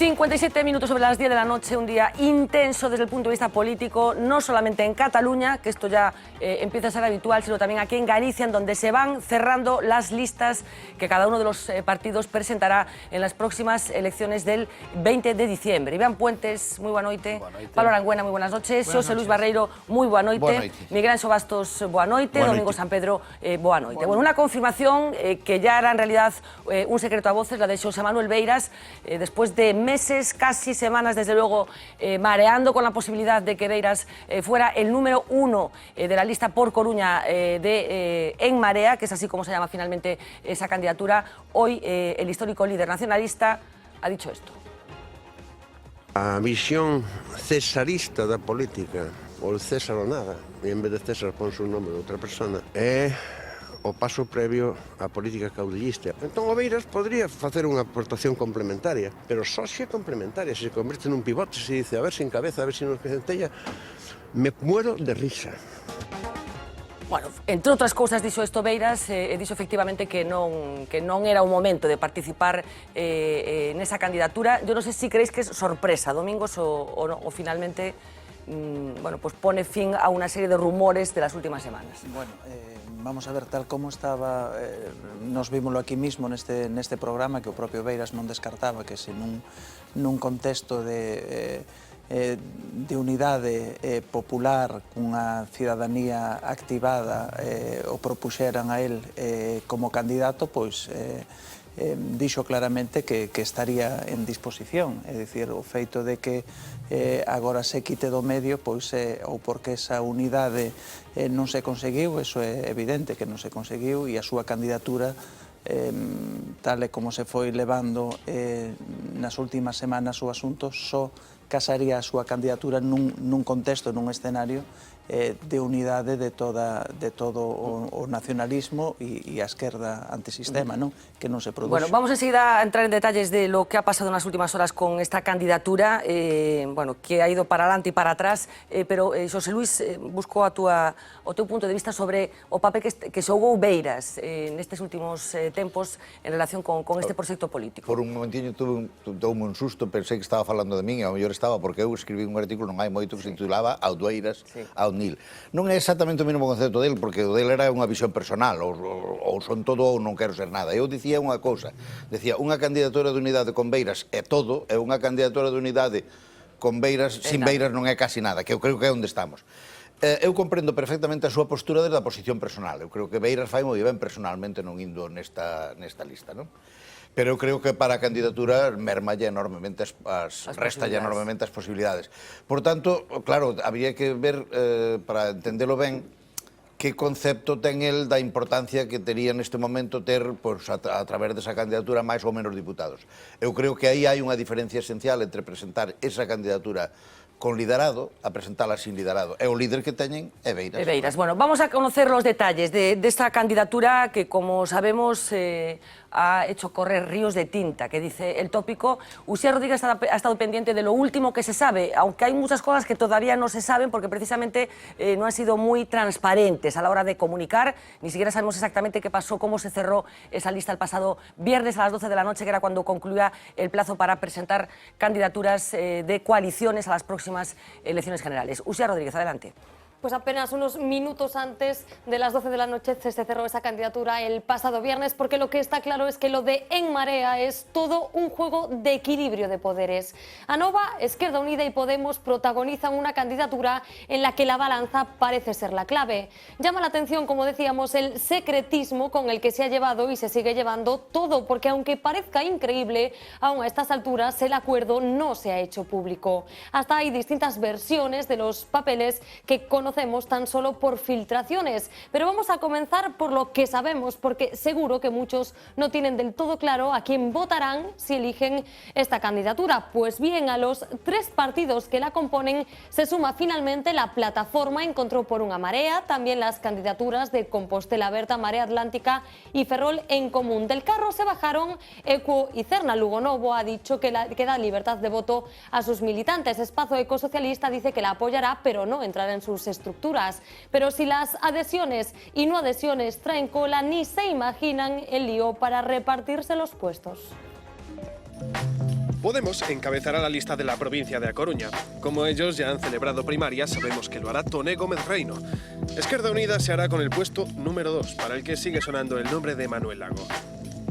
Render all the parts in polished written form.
57 minutos sobre las 10 de la noche, un día intenso desde el punto de vista político, no solamente en Cataluña, que esto ya empieza a ser habitual, sino también aquí en Galicia, en donde se van cerrando las listas que cada uno de los partidos presentará en las próximas elecciones del 20 de diciembre. Iván Puentes, muy buena noite. Pablo Arangüena, muy buenas noches. Xosé Luis Barreiro, muy buena noite. Miguel Anxo Bastos, buena noite. Domingo San Pedro, buena noite. Bueno, una confirmación que ya era en realidad un secreto a voces, la de Xosé Manuel Beiras, después de meses, casi semanas, desde luego, mareando con la posibilidad de que Beiras fuera el número 1 de la lista por Coruña de En Marea, que es así como se llama finalmente esa candidatura. Hoy el histórico líder nacionalista ha dicho esto. A visión cesarista da política, o el César o nada, e en vez de César pon o nome de outra persona, é o paso previo á política caudillista. Entón o Beiras podría facer unha aportación complementaria, pero só se é complementaria, se converte nun pivote, se dice a ver se encabeza, a ver se nos centella, me muero de risa. Bueno, entre outras cousas dixo esto Beiras, dixo efectivamente que non era o momento de participar nesa candidatura. Yo non sei se creéis que é sorpresa, Domingos, o finalmente bueno, pues pone fin a una serie de rumores de las últimas semanas. Bueno, vamos a ver, tal como estaba, nos vímoslo aquí mismo neste programa, que o propio Beiras non descartaba que se nun contexto de unidade popular, cunha cidadanía activada, o propuxeran a él como candidato, pois dixo claramente que estaría en disposición, é dicir, o feito de que agora se quite do medio, pois ou porque esa unidade non se conseguiu, eso é evidente que non se conseguiu, e a súa candidatura, tal e como se foi levando nas últimas semanas o asunto, só casaría a súa candidatura nun contexto, nun escenario de unidade de todo o nacionalismo e a esquerda antisistema, non? Que non se produce. Bueno, vamos enseguida a entrar en detalles de lo que ha pasado en las últimas horas con esta candidatura, bueno, que ha ido para adelante y para atrás, pero Xosé Luis, busco o teu punto de vista sobre o papel que xogou Beiras nestes últimos tempos en relación con este proxecto político. Por un momentiño toume un susto, pensei que estaba falando de min, e ao mellor estaba, porque eu escribí un artículo non hai moito que se titulaba Audueiras ao Nil. Non é exactamente o mesmo concepto dele, porque o dele era unha visión personal, ou son todo ou non quero ser nada. Eu dicía unha cousa, decía, unha candidatura de unidade con Beiras é todo, e unha candidatura de unidade con Beiras, sin Beiras non é casi nada, que eu creo que é onde estamos. Eu comprendo perfectamente a súa postura desde a posición personal. Eu creo que Beiras fai moi ben personalmente non indo nesta lista, non? Pero eu creo que para a candidatura mermalle enormemente restalle enormemente as posibilidades. Por tanto, claro, habría que ver, para entendelo ben, que concepto ten el da importancia que tería neste momento ter, a través desa candidatura, máis ou menos diputados. Eu creo que aí hai unha diferencia esencial entre presentar esa candidatura con liderado a presentarla sin liderado. E o líder que teñen é Beiras. Beiras. Bueno, vamos a conocer los detalles de esta candidatura que, como sabemos, ha hecho correr ríos de tinta, que dice el tópico. Uxía Rodríguez ha estado pendiente de lo último que se sabe, aunque hay muchas cosas que todavía no se saben porque precisamente no han sido muy transparentes a la hora de comunicar. Ni siquiera sabemos exactamente qué pasó, cómo se cerró esa lista el pasado viernes a las 12 de la noche, que era cuando concluía el plazo para presentar candidaturas de coaliciones a las próximas elecciones generales. Uxía Rodríguez, adelante. Pues apenas unos minutos antes de las 12 de la noche se cerró esa candidatura el pasado viernes, porque lo que está claro es que lo de En Marea es todo un juego de equilibrio de poderes. Anova, Esquerda Unida y Podemos protagonizan una candidatura en la que la balanza parece ser la clave. Llama la atención, como decíamos, el secretismo con el que se ha llevado y se sigue llevando todo, porque aunque parezca increíble, aún a estas alturas el acuerdo no se ha hecho público. Hasta hay distintas versiones de los papeles que conocemos tan solo por filtraciones, pero vamos a comenzar por lo que sabemos, porque seguro que muchos no tienen del todo claro a quién votarán si eligen esta candidatura. Pues bien, a los 3 partidos que la componen se suma finalmente la plataforma Encontró por unha Marea, también las candidaturas de Compostela Aberta, Marea Atlántica y Ferrol en Común. Del carro se bajaron Equo y Cerna. Lugo Novo ha dicho que da libertad de voto a sus militantes. Espazo Ecosocialista dice que la apoyará, pero no entrará en sus estructuras. Pero si las adhesiones y no adhesiones traen cola, ni se imaginan el lío para repartirse los puestos. Podemos encabezará la lista de la provincia de A Coruña. Como ellos ya han celebrado primarias, sabemos que lo hará Toné Gómez Reino. Esquerda Unida se hará con el puesto número 2, para el que sigue sonando el nombre de Manuel Lago.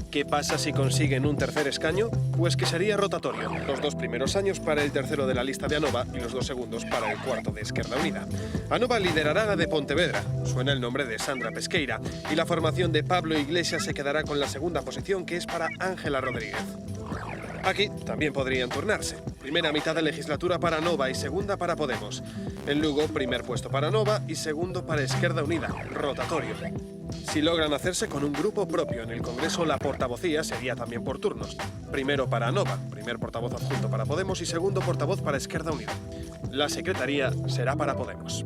¿Qué pasa si consiguen un tercer escaño? Pues que sería rotatorio. Los 2 primeros años para el tercero de la lista de Anova y los 2 segundos para el cuarto de Esquerda Unida. Anova liderará la de Pontevedra. Suena el nombre de Sandra Pesqueira. Y la formación de Pablo Iglesias se quedará con la segunda posición, que es para Ángela Rodríguez. Aquí también podrían turnarse. Primera mitad de legislatura para Anova y segunda para Podemos. En Lugo, primer puesto para Anova y segundo para Esquerda Unida, rotatorio. Si logran hacerse con un grupo propio en el Congreso, la portavocía sería también por turnos. Primero para Anova, primer portavoz adjunto para Podemos y segundo portavoz para Esquerda Unida. La secretaría será para Podemos.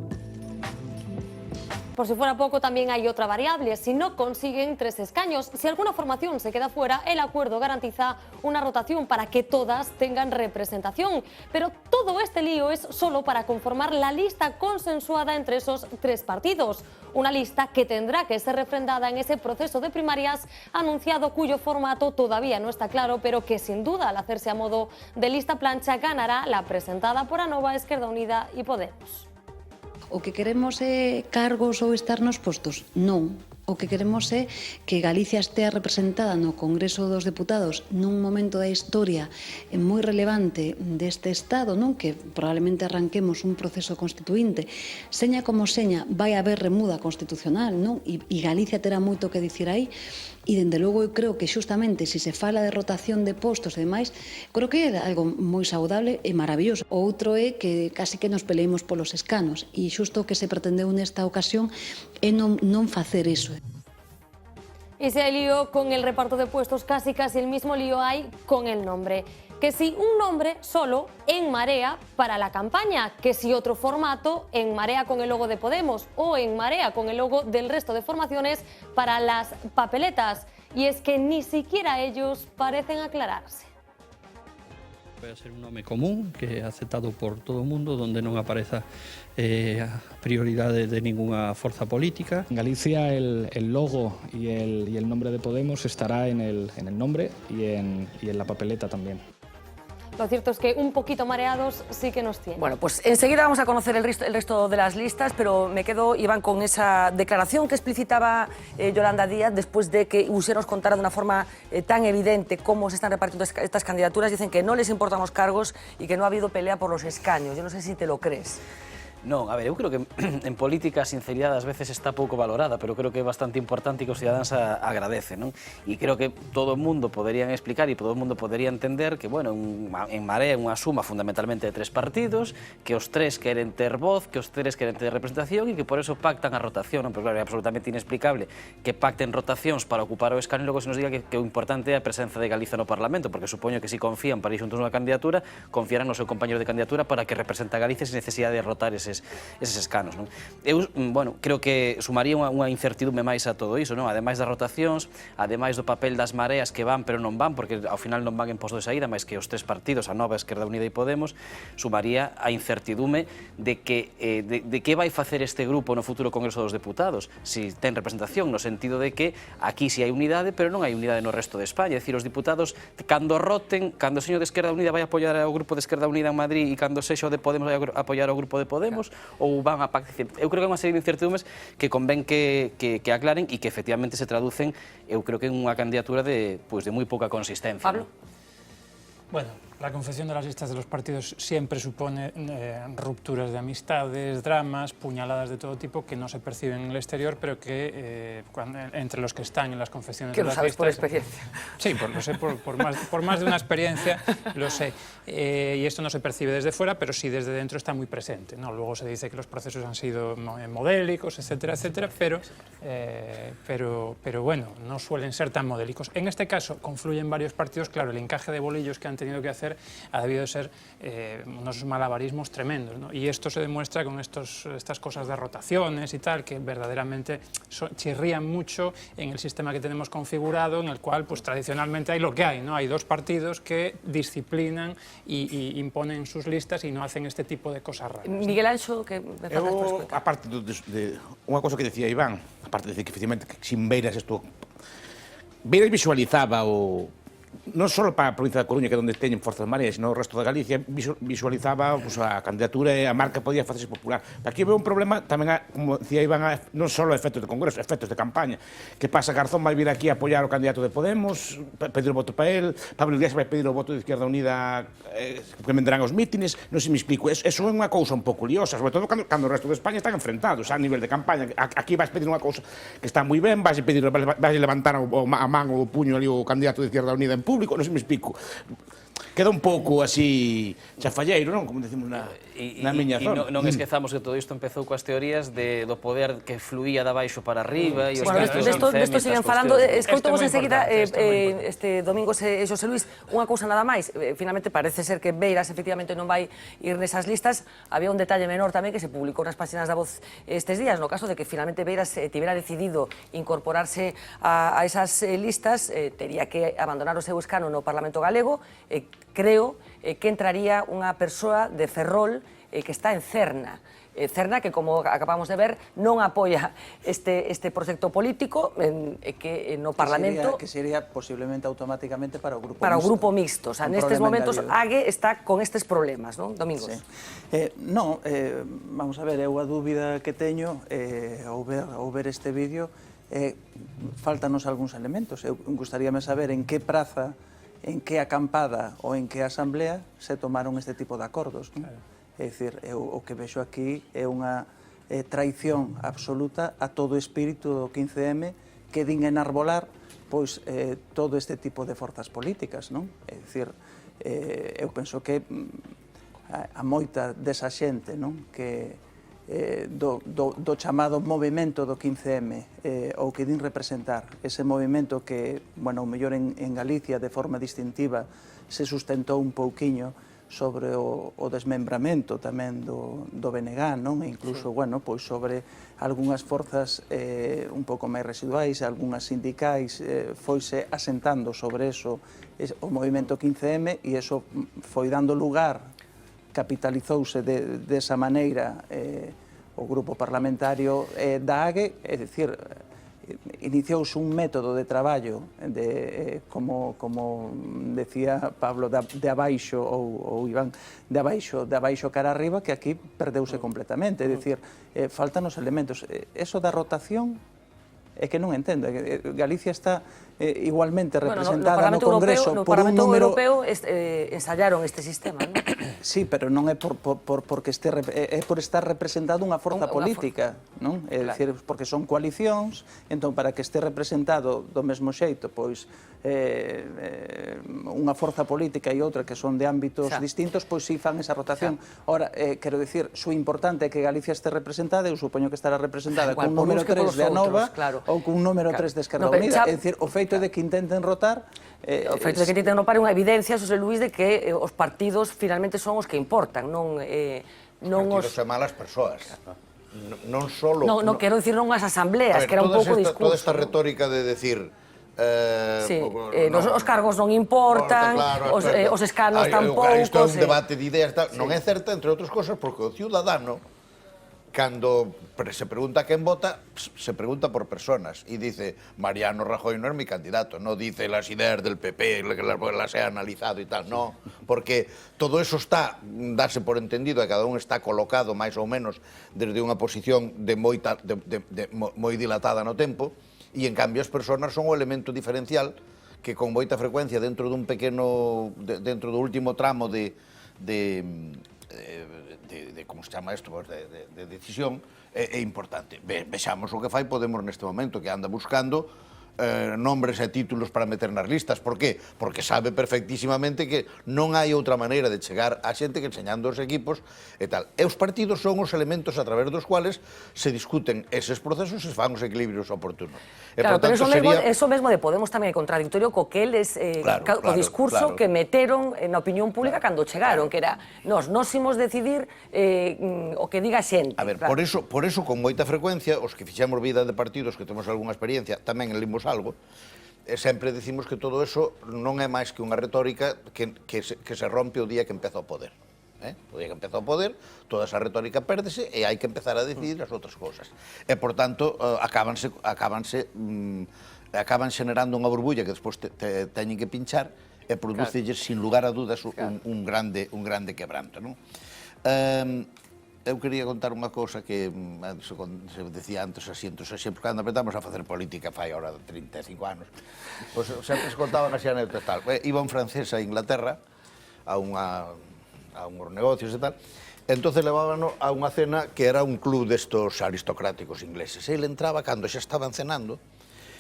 Por si fuera poco, también hay otra variable. Si no consiguen 3 escaños, si alguna formación se queda fuera, el acuerdo garantiza una rotación para que todas tengan representación. Pero todo este lío es solo para conformar la lista consensuada entre esos 3 partidos. Una lista que tendrá que ser refrendada en ese proceso de primarias anunciado, cuyo formato todavía no está claro, pero que sin duda, al hacerse a modo de lista plancha, ganará la presentada por Anova, Esquerda Unida y Podemos. O que queremos é cargos ou estar nos postos? Non. O que queremos é que Galicia estea representada no Congreso dos Deputados nun momento da historia moi relevante deste Estado, non? Que probablemente arranquemos un proceso constituinte. Seña como seña, vai haber remuda constitucional, non? E Galicia terá moito que dicir aí. E, dende logo, eu creo que xustamente se se fala de rotación de postos e demais, creo que é algo moi saudable e maravilloso. O outro é que casi que nos peleemos polos escanos, e xusto o que se pretendeu nesta ocasión é non facer iso. Y si hay lío con el reparto de puestos, casi el mismo lío hay con el nombre. Que si un nombre solo En Marea para la campaña, que si otro formato En Marea con el logo de Podemos o En Marea con el logo del resto de formaciones para las papeletas. Y es que ni siquiera ellos parecen aclararse. Vai ser un nome común que é aceptado por todo o mundo, donde non apareza a prioridade de ninguna forza política. En Galicia el logo y el nombre de Podemos estará en el nombre y en la papeleta también. Lo cierto es que un poquito mareados sí que nos tienen. Bueno, pues enseguida vamos a conocer el resto de las listas, pero me quedo, Iván, con esa declaración que explicitaba Yolanda Díaz después de que Uxer nos contara de una forma tan evidente cómo se están repartiendo estas candidaturas. Dicen que no les importan los cargos y que no ha habido pelea por los escaños. Yo no sé si te lo crees. Non, a ver, eu creo que en política a sinceridade ás veces está pouco valorada, pero creo que é bastante importante e que os cidadáns agradecen, non? E creo que todo o mundo poderían explicar e todo o mundo podería entender que, bueno, en Marea é unha suma fundamentalmente de 3 partidos, que os 3 queren ter voz, que os 3 queren ter representación e que por eso pactan a rotación, non? Pero claro, é absolutamente inexplicable que pacten rotacións para ocupar o escano e logo se nos diga que o importante é a presenza de Galiza no Parlamento, porque supoño que se confían para ir xuntos nunha candidatura, confiarán no seu compañero de candidatura para que representa a Galicia sin necesidade de rotar eses escanos, non? Eu, bueno, creo que sumaría unha incertidume máis a todo iso, non? Ademais das rotacións, ademais do papel das mareas que van pero non van, porque ao final non van en posto de saída, máis que os 3 partidos, Anova, Esquerda Unida e Podemos, sumaría a incertidume de que vai facer este grupo no futuro Congreso dos Deputados, si ten representación, no sentido de que aquí si hai unidade, pero non hai unidade no resto de España, é dicir, os diputados, cando roten, cando o señor de Esquerda Unida vai apoiar ao grupo de Esquerda Unida en Madrid e cando sexa o de Podemos vai apoiar ao grupo de Podemos, ou van a pactar. Eu creo que é unha serie de incertidumes que convén que aclaren e que efectivamente se traducen, eu creo que en unha candidatura de moi pouca consistencia. Pablo? Bueno, la confección de las listas de los partidos siempre supone rupturas de amistades, dramas, puñaladas de todo tipo que no se perciben en el exterior, pero que entre los que están en las confecciones de las listas... Que lo sabes por experiencia. Sí, lo sé por más de una experiencia, lo sé. Y esto no se percibe desde fuera, pero sí desde dentro está muy presente, ¿no? Luego se dice que los procesos han sido modélicos, etcétera, etcétera, pero bueno, no suelen ser tan modélicos. En este caso confluyen varios partidos, claro, el encaje de bolillos que han tenido que hacer ha debido de ser unos malabarismos tremendos, ¿no? Y esto se demuestra con estas cosas de rotaciones y tal, que verdaderamente chirrían mucho en el sistema que tenemos configurado, en el cual pues tradicionalmente hay lo que hay, ¿no? Hay 2 partidos que disciplinan y imponen sus listas y no hacen este tipo de cosas raras. Miguel Anxo, que me faltas por explicar. Aparte de unha cosa que decía Iván, aparte de decir que efectivamente sin Beiras isto... Beiras visualizaba non só para a provincia da Coruña, que é onde teñen forzas mareas, sino o resto da Galicia, visualizaba pues, a candidatura e a marca podía facerse popular. Aquí veo un problema tamén, como decía Iván, non só efectos de congreso, efectos de campaña. Que pasa, Garzón vai vir aquí a apoiar o candidato de Podemos, pedir o voto para él, Pablo Iglesias vai pedir o voto de Izquierda Unida que vendrán aos mítines, non se me explico. Eso é unha cousa un pouco liosa, sobre todo cando o resto de España están enfrentados a nivel de campaña. Aquí vais pedir unha cousa que está moi ben, vais levantar a man ou o puño ali o candidato de Izquierda Unida en público, non se me explico. Queda un pouco así chafalleiro, non? Como decimos na miña zona. E non esquezamos que todo isto empezou coas teorías do poder que fluía de abaixo para arriba e os Bueno, desto siguen falando, escoitamos enseguida este domingo Xosé Luis, unha cousa nada máis, finalmente parece ser que Beiras efectivamente non vai ir nesas listas. Había un detalle menor tamén que se publicou nas páxinas da Voz estes días, no caso de que finalmente Beiras tivera decidido incorporarse a esas listas, tería que abandonar o seu escano no Parlamento Galego. Creo que entraría unha persoa de Ferrol que está en Cerna. Cerna, que como acabamos de ver, non apoia este proxecto político que no Parlamento... Que sería posiblemente automáticamente para o grupo mixto. Para o grupo mixto. O sea, nestes momentos, Ague está con estes problemas, non, Domingos? Non, vamos a ver, eu a dúbida que teño ao ver este vídeo, faltanos algúns elementos. Eu gustaríame saber en que praza, en que acampada ou en que asamblea se tomaron este tipo de acordos. É dicir, o que vexo aquí é unha traición absoluta a todo o espírito do 15M que din enarbolar pois todo este tipo de forzas políticas, non? É dicir, eu penso que a moita desa xente, non? Que do chamado movimento do 15M ou que din representar ese movimento que, bueno, o mellor en Galicia de forma distintiva se sustentou un pouquiño sobre o desmembramento tamén do BNG, non? E incluso, bueno, pois sobre algunhas forzas un pouco máis residuais, algunhas sindicais, foise asentando sobre eso o movimento 15M e eso foi dando lugar, capitalizouse desa maneira o grupo parlamentario da Ague, é dicir, iniciouse un método de traballo como decía Pablo, de abaixo ou Iván, de abaixo cara arriba, que aquí perdeuse completamente, é dicir, faltan os elementos. Eso da rotación é que non entendo. Galicia está igualmente representada no Congreso por un número... No Parlamento Europeo ensayaron este sistema, non? Sí, pero non é porque é por estar representado unha forza política, non? É dicir, porque son coalicións, entón para que este representado do mesmo xeito, pois unha forza política e outra que son de ámbitos distintos, pois si fan esa rotación. Ora, quero dicir, o importante é que Galicia este representada, eu supoño que estará representada cun número 3 de Anova ou cun número 3 de Esquerda Unida. É dicir, o feito de que intenten rotar... O feito de que intenten rotar é unha evidencia, Xosé Luis, de que os partidos finalmente son os que importan, non os... Partidos e malas persoas. Non solo... Non quero dicir non as asambleas, que era un pouco o discurso. Toda esta retórica de decir... os cargos non importan, os escanos tampouco... Isto é un debate de ideas, non é certa, entre outras cosas, porque o ciudadano, cando se pregunta a quen vota, se pregunta por personas y dice, Mariano Rajoy no es mi candidato, no dice las ideas del PP, que las he analizado y tal, no, porque todo eso está, darse por entendido, que cada un está colocado máis ou menos desde unha posición moi dilatada no tempo, e en cambio as personas son o elemento diferencial que con moita frecuencia dentro dun pequeno, dentro do último tramo de como se chama isto, de decisión, é importante. Vexamos o que fai Podemos neste momento, que anda buscando nombres e títulos para meter nas listas. Por qué? Porque sabe perfectísimamente que non hai outra maneira de chegar a xente que enseñando os equipos e tal. E os partidos son os elementos a través dos cuales se discuten eses procesos e se fan os equilibrios oportunos. Claro, pero eso mesmo de Podemos tamén é contradictorio co que eles, o discurso que meteron na opinión pública cando chegaron, que era, nos imos decidir o que diga xente. A ver, por eso con moita frecuencia, os que fixemos vida de partidos, que temos algunha experiencia, tamén limos algo, sempre decimos que todo eso non é máis que unha retórica que se rompe o día que empeza o poder. O día que empeza o poder, toda esa retórica pérdese e hai que empezar a decidir as outras cousas. E, por tanto, acábanse acaban xenerando unha burbulla que despois teñen que pinchar e producelles, sin lugar a dudas, un grande quebranto, non? Eu quería contar unha cousa que se decía antes así, entón, sempre cando empezamos a facer política fai ahora 35 anos, pois sempre se contaban así anécdotas tal. Iba un francés a Inglaterra a uns negocios e tal, entonces levábano a unha cena que era un club destos aristocráticos ingleses. Ele entraba cando xa estaban cenando,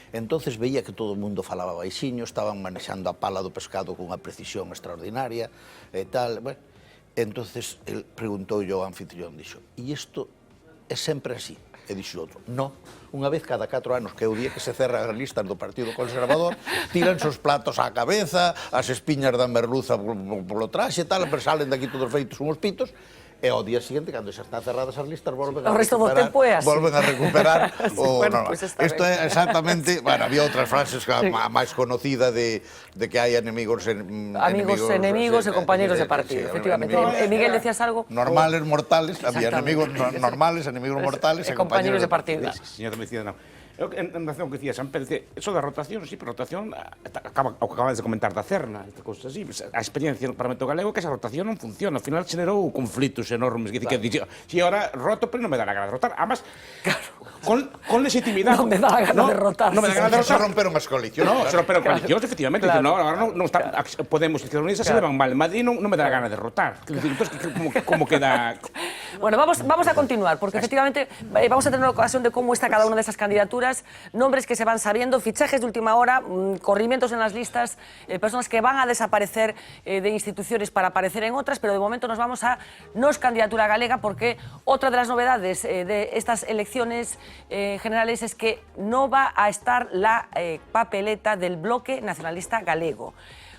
entonces veía que todo o mundo falaba baixiño, estaban manexando a pala do pescado con unha precisión extraordinaria e tal, bueno. Entonces, el preguntou ao anfitrión, dixo, e isto é sempre así? E dixo outro, no, unha vez cada 4 anos, que é o día que se cerran as listas do Partido Conservador, tiran os platos á cabeza, as espiñas da merluza polo traxe e tal, pero salen daqui todos feitos uns pitos, e ao día seguinte, cando xa están cerradas as listas, volven a recuperar o normal. Isto é exactamente, bueno, había outras frases, a máis conocida de que hai enemigos e compañeros de partido, efectivamente. Miguel, decías algo? Normales, mortales, había enemigos normales, enemigos mortales e compañeros de partido. Señor Domiciano, non. En relación ao que dicía San Pedro, eso da rotación, sí, pero rotación, o que acabas de comentar da Cerna, esta cousa así, a experiencia no Parlamento Galego que esa rotación non funciona, ao final generou conflitos enormes, que si ahora roto, pero non me dá a gana de rotar, además, con legitimidade. Non me dá a gana de rotar. Non me dá a gana de rotar. Se romperon as coalicións. Non, se romperon coalicións, efectivamente. Ahora non está, Podemos e Izquierda Unida se levan mal, en Madrid non me dá a gana de rotar. Entón, como queda... Bueno, vamos a continuar, porque efectivamente vamos a tener ocasión de cómo está cada una de esas candidaturas, nombres que se van sabiendo, fichajes de última hora, corrimientos en las listas, personas que van a desaparecer de instituciones para aparecer en otras, pero de momento nos vamos a Nos Candidatura Galega, porque otra de las novedades de estas elecciones generales es que no va a estar la papeleta del Bloque Nacionalista Galego.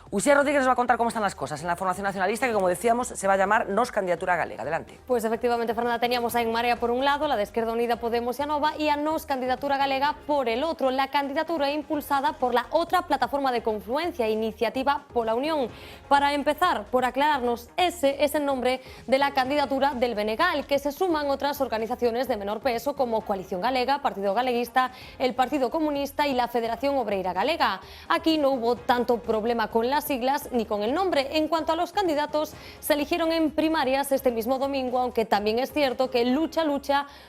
Uxía Rodríguez nos va a contar cómo están las cosas en la formación nacionalista, que como decíamos se va a llamar Nos Candidatura Galega. Adelante. Pues efectivamente, Fernanda, teníamos a En Marea por un lado, la de Izquierda Unida, Podemos y Anova, y a Nos Candidatura Galega por el otro. La candidatura impulsada por la otra plataforma de confluencia, Iniciativa pola Unión. Para empezar, por aclararnos, ese es el nombre de la candidatura del BNG, al que se suman otras organizaciones de menor peso como Coalición Galega, Partido Galeguista, el Partido Comunista y la Federación Obreira Galega. Aquí no hubo tanto problema con las siglas ni con el nombre. En cuanto a los candidatos, se eligieron en primarias este mismo domingo, aunque también es cierto que lucha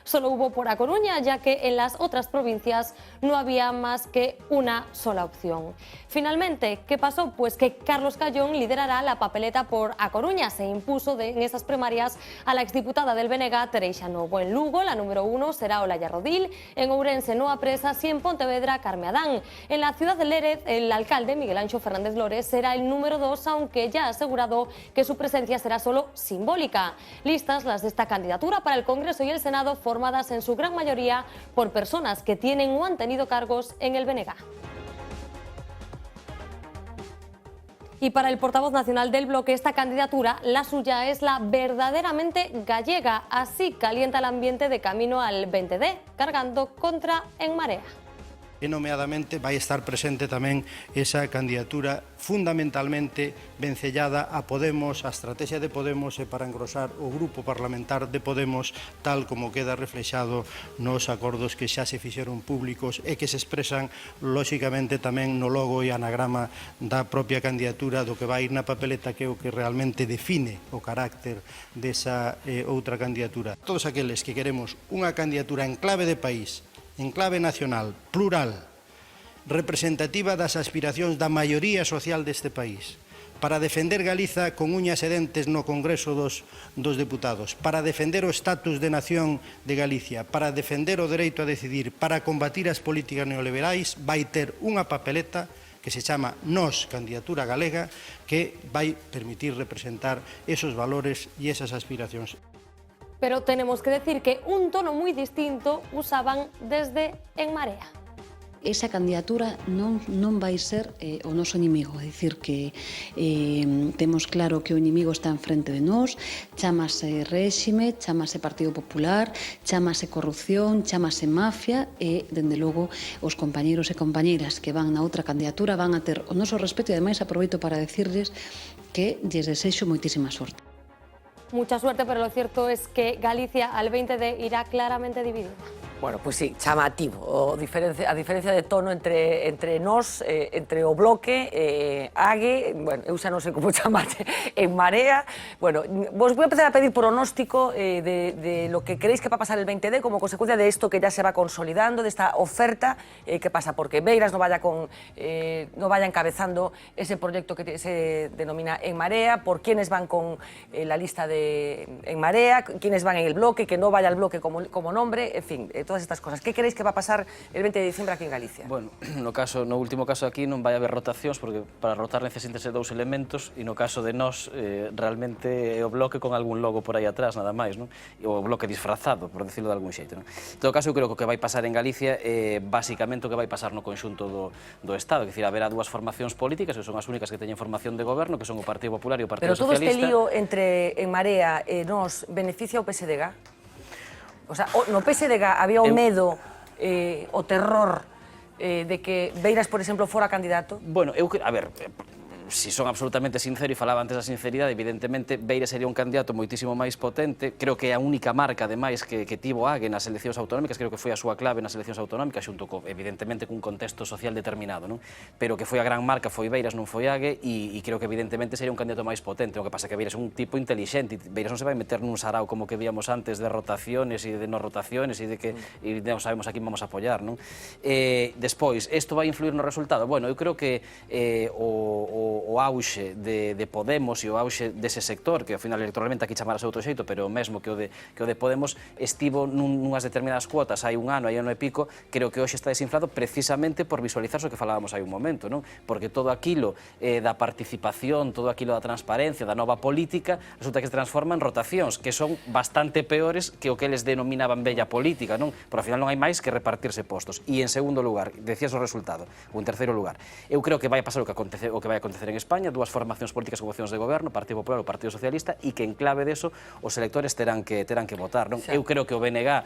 solo hubo por A Coruña, ya que en las otras provincias no había más que una sola opción. Finalmente, ¿qué pasó? Pues que Carlos Callón liderará la papeleta por A Coruña. Se impuso en esas primarias a la exdiputada del BNG, Tereixa Novo. En Lugo, la número 1 será Olaya Rodil, en Ourense, Noa Presas y en Pontevedra, Carme Adán. En la ciudad de Lérez, el alcalde Miguel Anxo Fernández Lores será el número 2, aunque ya ha asegurado que su presencia será solo simbólica. Listas las de esta candidatura para el Congreso y el Senado, formadas en su gran mayoría por personas que tienen o han tenido cargos en el BNG. Y para el portavoz nacional del bloque, esta candidatura, la suya, es la verdaderamente gallega. Así calienta el ambiente de camino al 20D, cargando contra En Marea. E nomeadamente vai estar presente tamén esa candidatura fundamentalmente vencellada a Podemos, a estrategia de Podemos e para engrosar o grupo parlamentar de Podemos, tal como queda reflexado nos acordos que xa se fixeron públicos e que se expresan lóxicamente tamén no logo e anagrama da propia candidatura, do que vai ir na papeleta, que é o que realmente define o carácter desa outra candidatura. Todos aqueles que queremos unha candidatura en clave de país, en clave nacional, plural, representativa das aspiracións da maioría social deste país, para defender Galiza con uñas e dentes no Congreso dos Deputados, para defender o estatus de nación de Galicia, para defender o dereito a decidir, para combatir as políticas neoliberais, vai ter unha papeleta que se chama Nos Candidatura Galega, que vai permitir representar esos valores e esas aspiracións. Pero tenemos que decir que un tono muy distinto usaban desde En Marea. Esa candidatura non vai ser o noso inimigo, é dicir que temos claro que o inimigo está enfrente de nós, chamase réxime, chamase Partido Popular, chamase corrupción, chamase mafia e, dende logo, os compañeiros e compañeiras que van na outra candidatura van a ter o noso respeto e, ademais, aproveito para decirles que lles desexo moitísima sorte. Mucha suerte, pero lo cierto es que Galicia al 20D irá claramente dividida. Bueno, pois sí, chamativo, a diferencia de tono entre nós, entre o Bloque, AGE, bueno, eu xa non sei como chamarte, En Marea. Bueno, vos voy a empezar a pedir pronóstico de lo que creéis que va a pasar el 20D como consecuencia de esto que ya se va consolidando, de esta oferta que pasa porque Beiras no vaya encabezando ese proyecto que se denomina En Marea, por quiénes van con la lista de En Marea, quiénes van en el Bloque, que no vaya el Bloque como nombre, en fin, todas estas cosas. ¿Qué creéis que va a pasar el 20 de diciembre aquí en Galicia? Bueno, no último caso aquí non vai haber rotacións, porque para rotar necesítanse dous elementos, e no caso de nós, realmente é o Bloque con algún logo por aí atrás, nada máis, non? O Bloque disfrazado, por decirlo de algún xeito, non? En todo caso, eu creo que o que vai pasar en Galicia é basicamente o que vai pasar no conxunto do Estado, é dicir, haberá dúas formacións políticas, que son as únicas que teñen formación de goberno, que son o Partido Popular e o Partido Socialista. Pero todo este lío entre En Marea e nos beneficia o PSDG? O sea, no PSDG había o medo, o terror de que Beiras, por exemplo, fora candidato? Bueno, a ver, si son absolutamente sincero, e falaba antes da sinceridade, evidentemente Beiras sería un candidato moitísimo máis potente, creo que é a única marca, ademais, que tivo AGE nas eleccións autonómicas, creo que foi a súa clave nas eleccións autonómicas, xunto evidentemente cun contexto social determinado, non? Pero que foi a gran marca foi Beiras, non foi AGE, e creo que evidentemente sería un candidato máis potente, o que pasa que Beiras é un tipo intelixente, e Beiras non se vai meter nun sarao como que víamos antes de rotaciones e de non rotaciones e de que non sabemos a quién vamos a apoiar, non? Despois, isto vai influir no resultado? Bueno, eu creo que o auxe de Podemos e o auxe dese sector, que ao final electoralmente aquí chamarase outro xeito, pero o mesmo que o de Podemos, estivo nunhas determinadas cuotas hai un ano e pico, creo que hoxe está desinflado precisamente por visualizar o que falábamos hai un momento, non? Porque todo aquilo da participación, todo aquilo da transparencia, da nova política, resulta que se transforma en rotacións, que son bastante peores que o que eles denominaban bella política, non? Por ao final non hai máis que repartirse postos. E en segundo lugar, decías o resultado, ou en terceiro lugar, eu creo que vai pasar o que vai acontecer en España, dúas formacións políticas con opcións de goberno, Partido Popular ou Partido Socialista, e que en clave deso os electores terán que votar, non? Eu creo que o BNG,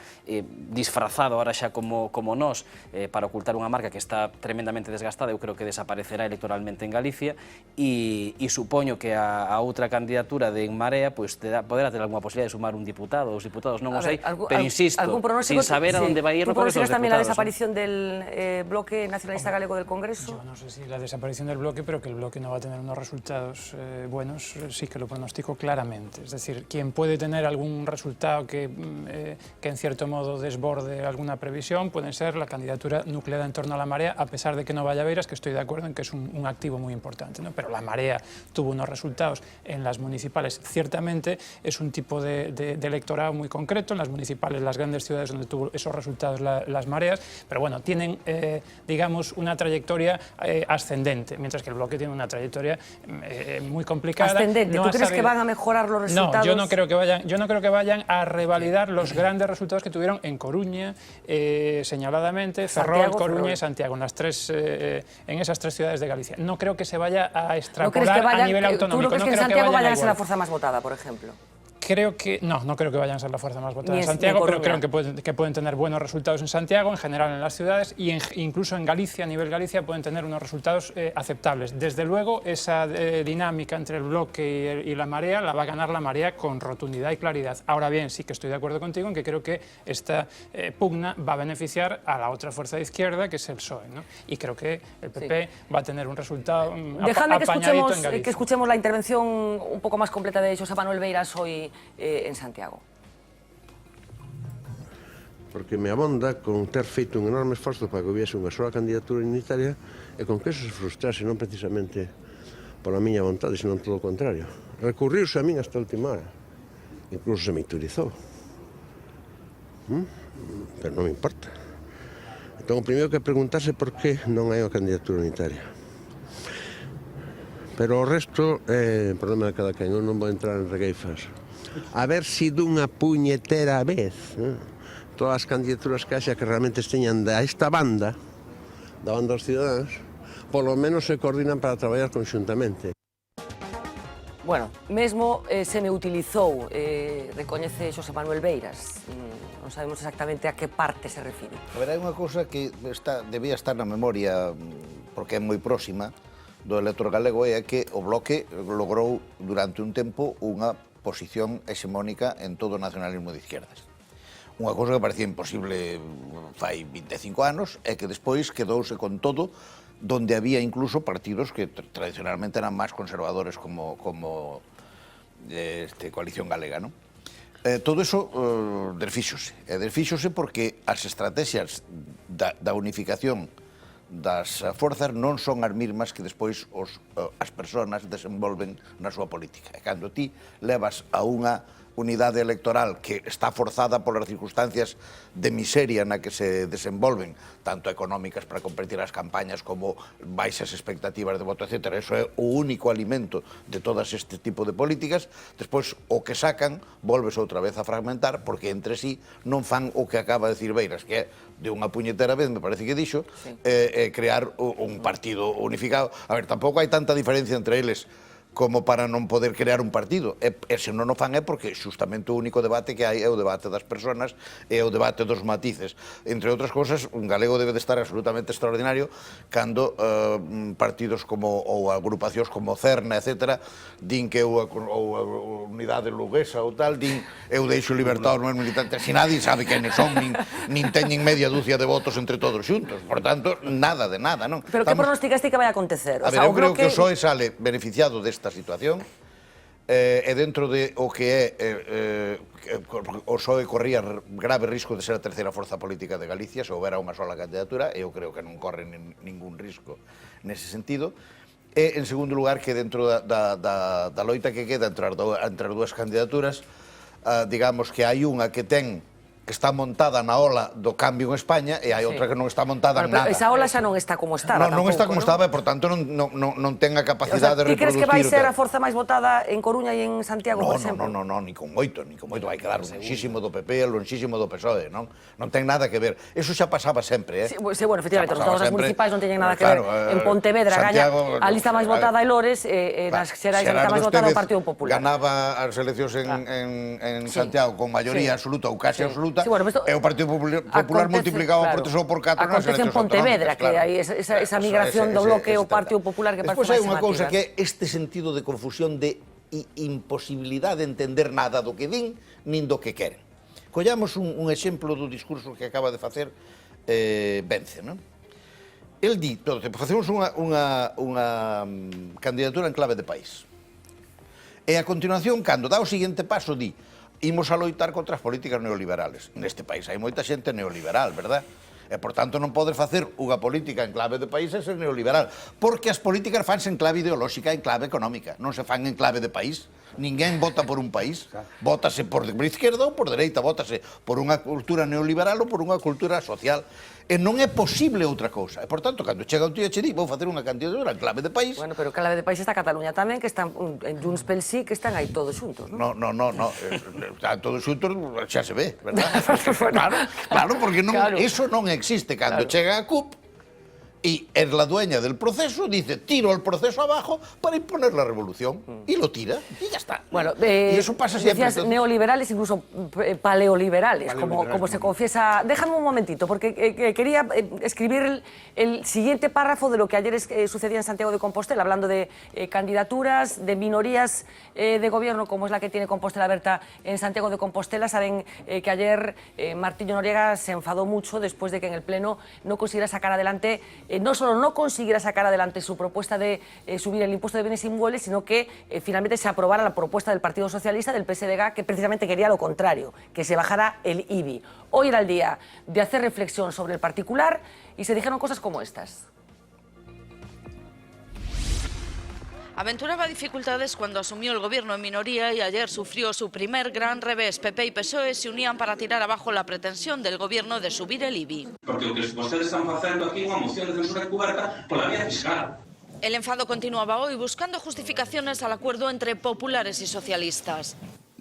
disfrazado ahora xa como nós, para ocultar unha marca que está tremendamente desgastada, eu creo que desaparecerá electoralmente en Galicia, e supoño que a outra candidatura de En Marea poderá ter alguna posibilidad de sumar un diputado, os diputados non o sei, pero insisto, sin saber a onde vai ir no Congreso dos Diputados. ¿Tú también la desaparición del Bloque Nacionalista Galego del Congreso? Yo no sé si la desaparición del Bloque, pero que el Bloque no va a tener unos resultados buenos, sí que lo pronostico claramente. Es decir, quien puede tener algún resultado que en cierto modo desborde alguna previsión puede ser la candidatura nucleada en torno a la Marea, a pesar de que no vaya Beiras, que estoy de acuerdo en que es un activo muy importante, ¿no? Pero la Marea tuvo unos resultados en las municipales. Ciertamente es un tipo de electorado muy concreto, en las municipales, las grandes ciudades donde tuvo esos resultados las Mareas, pero bueno, tienen, digamos, una trayectoria ascendente, mientras que el Bloque tiene una trayectoria muy complicada. Ascendente. ¿Tú crees que van a mejorar los resultados? No, yo no creo que vayan a revalidar los grandes resultados que tuvieron en Coruña, señaladamente, Ferrol, Coruña y Santiago, en esas tres ciudades de Galicia. No creo que se vaya a extrapolar a nivel autonómico. ¿Tú no crees que en Santiago vayan a ser la fuerza más votada, por ejemplo? Creo que no creo que vayan a ser la fuerza más votada en Santiago, pero creo que pueden tener buenos resultados en Santiago, en general en las ciudades, y incluso en Galicia, a nivel Galicia, pueden tener unos resultados aceptables. Desde luego, esa dinámica entre el Bloque y la Marea la va a ganar la Marea con rotundidad y claridad. Ahora bien, sí que estoy de acuerdo contigo en que creo que esta pugna va a beneficiar a la otra fuerza de izquierda, que es el PSOE, ¿no? Y creo que el PP va a tener un resultado apañadito en Galicia. Que escuchemos la intervención un poco más completa de José Manuel Beiras hoy en Santiago. Porque me abonda con ter feito un enorme esforzo para que hubiese unha sola candidatura unitaria e con que eso se frustrase non precisamente pola miña vontade, senón todo o contrario. Recurriuse a min hasta a última hora. Incluso se me autorizou. Pero non me importa. Entón, o primeiro que preguntarse por que non hai unha candidatura unitaria. Pero o resto é problema de cada quen, eu non vou entrar en regueifas. A ver si dunha puñetera vez todas as candidaturas que haxa que realmente esteñan da esta banda, da banda dos cidadáns, polo menos se coordinan para traballar conxuntamente. Bueno, mesmo se me utilizou, recoñece José Manuel Beiras, non sabemos exactamente a que parte se refire. A ver, hai unha cousa que debía estar na memoria, porque é moi próxima, do elector galego, é que o Bloque logrou durante un tempo unha posición hexemónica en todo o nacionalismo de izquierdas. Unha cousa que parecía imposible fai 25 anos é que despois quedouse con todo, donde había incluso partidos que tradicionalmente eran máis conservadores como Coalición Galega, non? Todo iso desfíxose porque as estrategias da unificación das forzas non son as mesmas que despois as persoas desenvolven na súa política. E cando ti levas a unha unidade electoral que está forzada polas circunstancias de miseria na que se desenvolven, tanto económicas para competir as campañas como baixas expectativas de voto, etc. Eso é o único alimento de todas este tipo de políticas. Despois, o que sacan, volves outra vez a fragmentar, porque entre sí non fan o que acaba de decir Beiras, que é, de unha puñetera vez, me parece que dixo, crear un partido unificado. A ver, tampouco hai tanta diferencia entre eles como para non poder crear un partido. E se non o fan é porque xustamente o único debate que hai é o debate das persoas e o debate dos matices. Entre outras cousas, un galego debe de estar absolutamente extraordinario cando partidos como, ou agrupacións como Cerna, etc., din que ou a unidade luguesa ou tal, din eu deixo libertad aos meus militantes, e nadie sabe quenes son, nin teñen media dúcia de votos entre todos xuntos. Por tanto, nada de nada, non? Pero que pronosticaste que vai acontecer? A ver, eu creo que o PSOE sale beneficiado desta situación, e dentro de o que é o PSOE corría grave risco de ser a terceira forza política de Galicia se houbera unha sola candidatura, e eu creo que non corre ningún risco nese sentido. E, en segundo lugar, que dentro da loita que queda entre as dúas candidaturas, digamos que hai unha que está montada na ola do cambio en España e hai outra que non está montada en nada. Esa ola xa non está como estaba. Non está como estaba e, por tanto, non ten a capacidade de reproducir. Ti crees que vai ser a forza máis votada en Coruña e en Santiago, por exemplo? Non, ni con moito. Vai quedar lonxísimo do PP e lonxísimo do PSOE, non ten nada que ver. Eso xa pasaba sempre, Sí, bueno, efectivamente, os resultados das municipais non teñen nada que ver. En Pontevedra gaña a lista máis votada e Lores, e nas xerais a lista máis votada o Partido Popular. Ganaba as eleccións en Santiago con maioría absoluta ou case absoluta, e o Partido Popular multiplicaba por 3 ou por 4 nas Acontece en eleccións Pontevedra, que hai esa migración do bloque ao Partido Popular que parece máis hai unha cousa que é este sentido de confusión, de imposibilidade de entender nada do que din, nin do que queren. Collamos un exemplo do discurso que acaba de facer Vence, non? El di, facemos unha candidatura en clave de país. E a continuación, cando dá o seguinte paso, di: imos a loitar contra as políticas neoliberales. Neste país hai moita xente neoliberal, verdad? E, por tanto, non podes facer unha política en clave de país e ser neoliberal, porque as políticas fanse en clave ideolóxica, en clave económica, non se fan en clave de país. Ninguén vota por un país, vótase por izquierda ou por dereita, vótase por unha cultura neoliberal ou por unha cultura social. E non é posible outra cousa. E, por tanto, cando chega un tío e che di, vou facer unha candidatura en clave de país... Bueno, pero clave de país está Cataluña tamén, que están en Junts pel Sí, que están aí todos xuntos, non? No. Están todos xuntos, xa se ve, verdad? Claro, porque eso non existe. Cando chega a CUP, y es la dueña del proceso, dice, tiro el proceso abajo para imponer la revolución, y lo tira, y ya está. Bueno, y eso pasa siempre. Decías neoliberales, incluso paleoliberales, como se confiesa. Déjame un momentito, porque quería escribir el siguiente párrafo de lo que ayer sucedía en Santiago de Compostela, hablando de candidaturas, de minorías de gobierno, como es la que tiene Compostela Berta en Santiago de Compostela. Saben que ayer Martiño Noriega se enfadó mucho después de que en el Pleno no consiguiera sacar adelante no solo no consiguiera sacar adelante su propuesta de subir el impuesto de bienes inmuebles, sino que finalmente se aprobara la propuesta del Partido Socialista, del PSDG, que precisamente quería lo contrario, que se bajara el IBI. Hoy era el día de hacer reflexión sobre el particular y se dijeron cosas como estas. Aventuraba dificultades cuando asumió el gobierno en minoría y ayer sufrió su primer gran revés. PP y PSOE se unían para tirar abajo la pretensión del gobierno de subir el IBI. Porque lo que ustedes están haciendo aquí es una moción de censura encubierta por la vía fiscal. El enfado continuaba hoy buscando justificaciones al acuerdo entre populares y socialistas.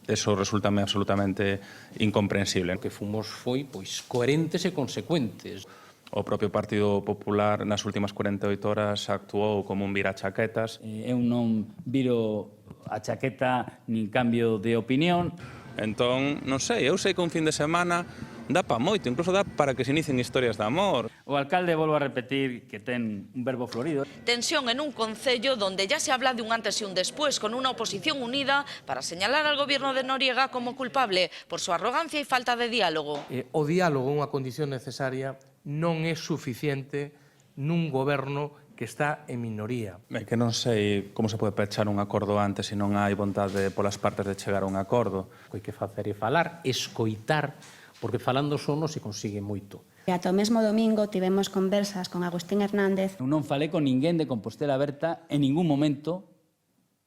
Eso resultame absolutamente incomprensible. O que fomos foi coherentes e consecuentes. O propio Partido Popular nas últimas 48 horas actuou como un virachaquetas. Eu non viro a chaqueta nin cambio de opinión. Entón, non sei, eu sei que un fin de semana dá para moito, incluso dá para que se inicien historias de amor. O alcalde, volvo a repetir, que ten un verbo florido. Tensión en un concello donde ya se habla de un antes y un después, con una oposición unida para señalar al gobierno de Noriega como culpable por su arrogancia y falta de diálogo. O diálogo é unha condición necesaria, non é suficiente nun goberno que está en minoría. É que non sei como se pode pechar un acordo antes se non hai vontade polas partes de chegar a un acordo. O que hai que facer é falar, escoitar, porque falando só non se consigue moito. E ata o mesmo domingo tivemos conversas con Agustín Hernández. Non falei con ninguén de Compostela Aberta en ningún momento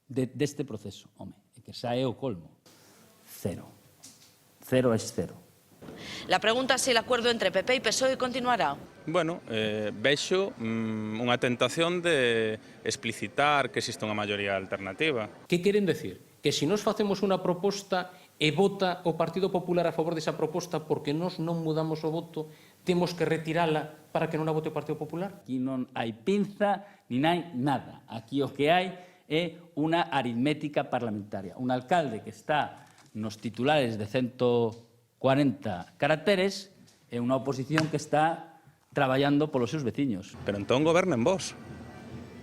deste proceso. Home, é que xa é o colmo. Cero. Cero es cero. La pregunta es si el acuerdo entre PP y PSOE continuará. Bueno, vexo unha tentación de explicitar que existe unha maioría alternativa. Que queren decir? Que se nós facemos unha proposta e vota o Partido Popular a favor desa proposta porque nós non mudamos o voto, temos que retirala para que non a vote o Partido Popular? Aquí non hai pinza, nin hai nada. Aquí o que hai é unha aritmética parlamentaria. Un alcalde que está nos titulares de 140 caracteres e unha oposición que está traballando polos seus veciños. Pero entón gobernen vos.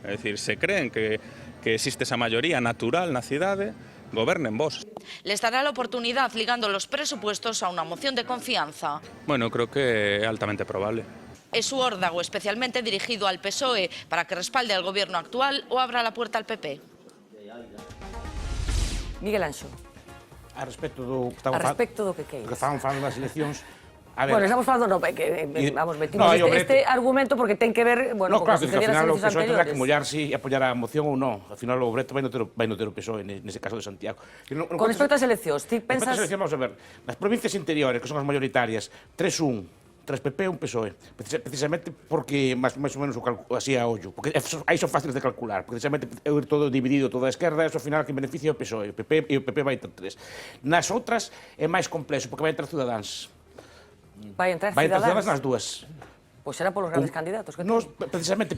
É dicir, se creen que existe esa maioría natural na cidade, gobernen vos. Les dará la oportunidad ligando los presupuestos a una moción de confianza. Bueno, creo que é altamente probable. Es su órdago especialmente dirigido al PSOE para que respalde al gobierno actual o abra la puerta al PP. Miguel Anxo. A respecto do que estaban falando das eleccións, a ver, bueno, estamos falando, vamos, metimos este argumento porque ten que ver, bueno, claro, con que ao final o PSOE tendrá que anteriores. mollarse e apoiar a moción ou non. Ao final o Breto vai no ter o PSOE, nese caso de Santiago. Con respecto ás eleccións, ti pensas... Respecto ás eleccións, vamos a ver, nas provincias interiores, que son as maioritarias, 3-1, 3 PP e un PSOE, precisamente porque máis ou menos así a ollo, porque aí son fáciles de calcular, porque precisamente é todo dividido, toda a esquerda, e ao final que beneficia o PSOE, e o PP vai ter 3. Nas outras é máis complexo, porque vai entrar Ciudadanos. Vai entrar Ciudadanos nas dúas. Pois será polos grandes candidatos que nos, precisamente,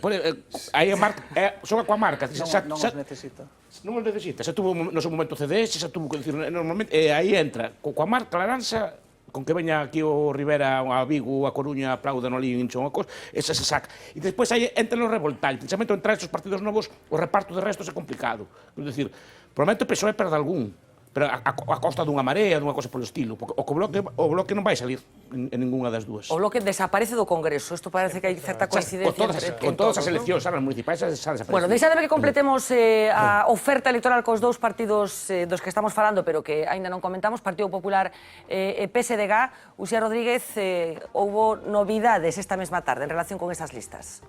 aí a marca, xoga coa marca. Non os necesita. Non os necesita. Xa tuvo no seu momento CDS, xa tuvo, normalmente, aí entra, coa marca laranxa, con que veña aquí o Rivera a Vigo, a Coruña, aplaudan ali en Choncos, esa se saca. E despois aí entran os revoltais, precisamente entrar esos partidos novos, o reparto de restos é complicado. É dicir, provavelmente o PSOE perde algún, pero a costa dunha marea, dunha cosa polo estilo, porque o bloque non vai salir en ninguna das dúas. O bloque desaparece do Congreso, isto parece que hai certa coincidencia con todas as eleccións, as municipais xa desaparecen. Bueno, deixademe que completemos a oferta electoral cos dous partidos dos que estamos falando, pero que aínda non comentamos, Partido Popular e PSDG. Uxía Rodríguez, houbo novidades esta mesma tarde en relación con esas listas.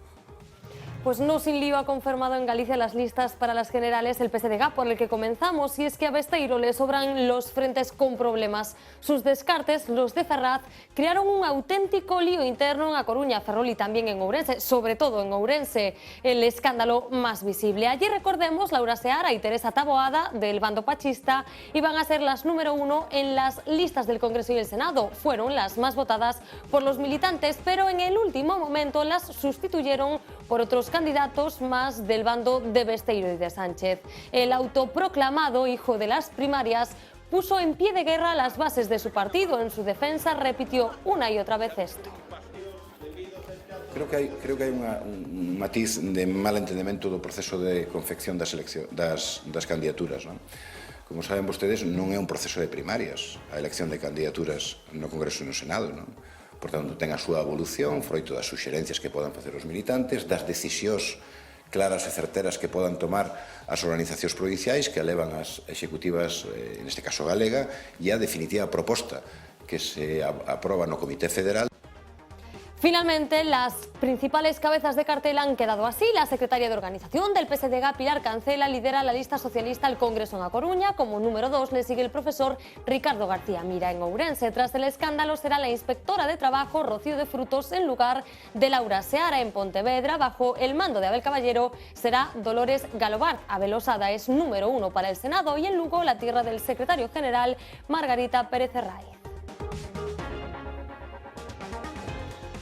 Pues no sin lío ha confirmado en Galicia las listas para las generales el PSDG, por el que comenzamos, y es que a Besteiro le sobran los frentes con problemas. Sus descartes, los de Ferraz, crearon un auténtico lío interno en A Coruña, Ferrol y también en Ourense, sobre todo en Ourense, el escándalo más visible. Allí, recordemos, Laura Seara y Teresa Taboada, del bando pachista, iban a ser las número 1 en las listas del Congreso y el Senado. Fueron las más votadas por los militantes, pero en el último momento las sustituyeron por otros candidatos más del bando de Besteiro y de Sánchez. El autoproclamado hijo de las primarias puso en pie de guerra las bases de su partido. En su defensa repitió una y otra vez esto. Creo que hai un matiz de mal entendemento do proceso de confección das candidaturas. Non? Como saben vostedes, non é un proceso de primarias a elección de candidaturas no Congreso e no Senado. Non? Por tanto, ten a súa evolución, froito das suxerencias que podan facer os militantes, das decisións claras e certeras que podan tomar as organizacións provinciais que elevan as executivas, neste caso galega, e a definitiva proposta que se aproba no Comité Federal. Finalmente, las principales cabezas de cartel han quedado así. La secretaria de organización del PSDG, Pilar Cancela, lidera la lista socialista al Congreso en A Coruña. Como número 2 le sigue el profesor Ricardo García Mira en Ourense. Tras el escándalo será la inspectora de trabajo, Rocío de Frutos, en lugar de Laura Seara. En Pontevedra, bajo el mando de Abel Caballero, será Dolores Galobart. Abel Osada es número 1 para el Senado, y en Lugo, la tierra del secretario general, Margarita Pérez Herray.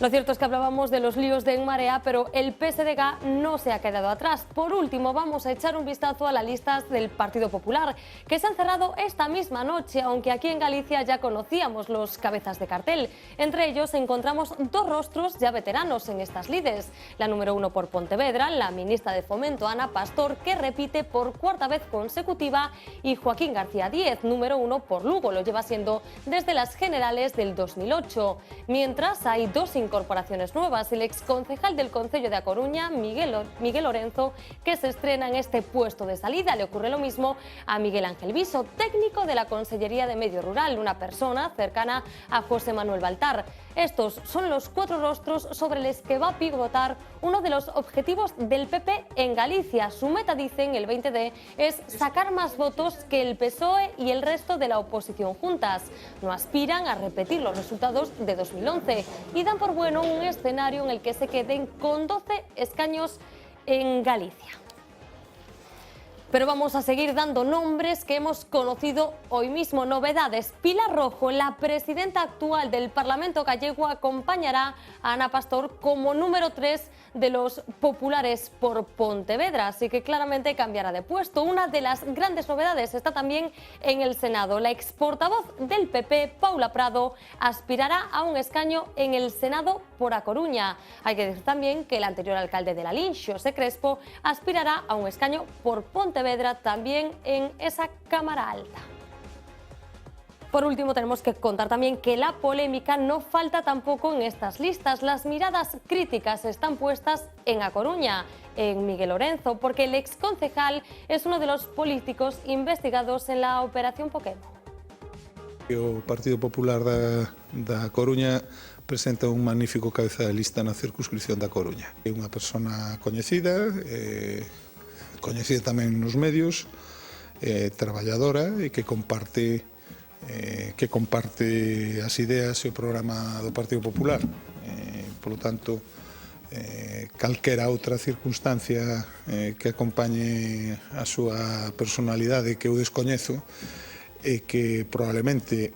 Lo cierto es que hablábamos de los líos de En Marea, pero el PSDG no se ha quedado atrás. Por último, vamos a echar un vistazo a las listas del Partido Popular, que se han cerrado esta misma noche, aunque aquí en Galicia ya conocíamos los cabezas de cartel. Entre ellos encontramos dos rostros ya veteranos en estas lides. La número 1 por Pontevedra, la ministra de Fomento Ana Pastor, que repite por cuarta vez consecutiva, y Joaquín García Díez, número 1 por Lugo, lo lleva siendo desde las generales del 2008. Mientras hay dos incorporaciones nuevas, el exconcejal del Concello de A Coruña, Miguel Lorenzo, que se estrena en este puesto de salida. Le ocurre lo mismo a Miguel Ángel Viso, técnico de la Consellería de Medio Rural, una persona cercana a José Manuel Baltar. Estos son los 4 rostros sobre los que va a pivotar uno de los objetivos del PP en Galicia. Su meta, dicen, el 20D, es sacar más votos que el PSOE y el resto de la oposición juntas. No aspiran a repetir los resultados de 2011 y dan por bueno un escenario en el que se queden con 12 escaños en Galicia. Pero vamos a seguir dando nombres que hemos conocido hoy mismo. Novedades. Pilar Rojo, la presidenta actual del Parlamento gallego, acompañará a Ana Pastor como número 3 de los populares por Pontevedra, así que claramente cambiará de puesto. Una de las grandes novedades está también en el Senado. La exportavoz del PP, Paula Prado, aspirará a un escaño en el Senado por A Coruña. Hay que decir también que el anterior alcalde de Lalín, Xosé Crespo, aspirará a un escaño por Pontevedra, también en esa Cámara Alta. Por último, tenemos que contar también que la polémica no falta tampoco en estas listas. Las miradas críticas están puestas en A Coruña, en Miguel Lorenzo, porque el exconcejal es uno de los políticos investigados en la Operación Pokémon. O Partido Popular da Coruña presenta un magnífico cabeza de lista na circunscripción da Coruña. É unha persona coñecida, coñecida tamén nos medios, traballadora e que comparte as ideas e o programa do Partido Popular. Por lo tanto, calquera outra circunstancia que acompañe a súa personalidade que eu descoñezo e que probablemente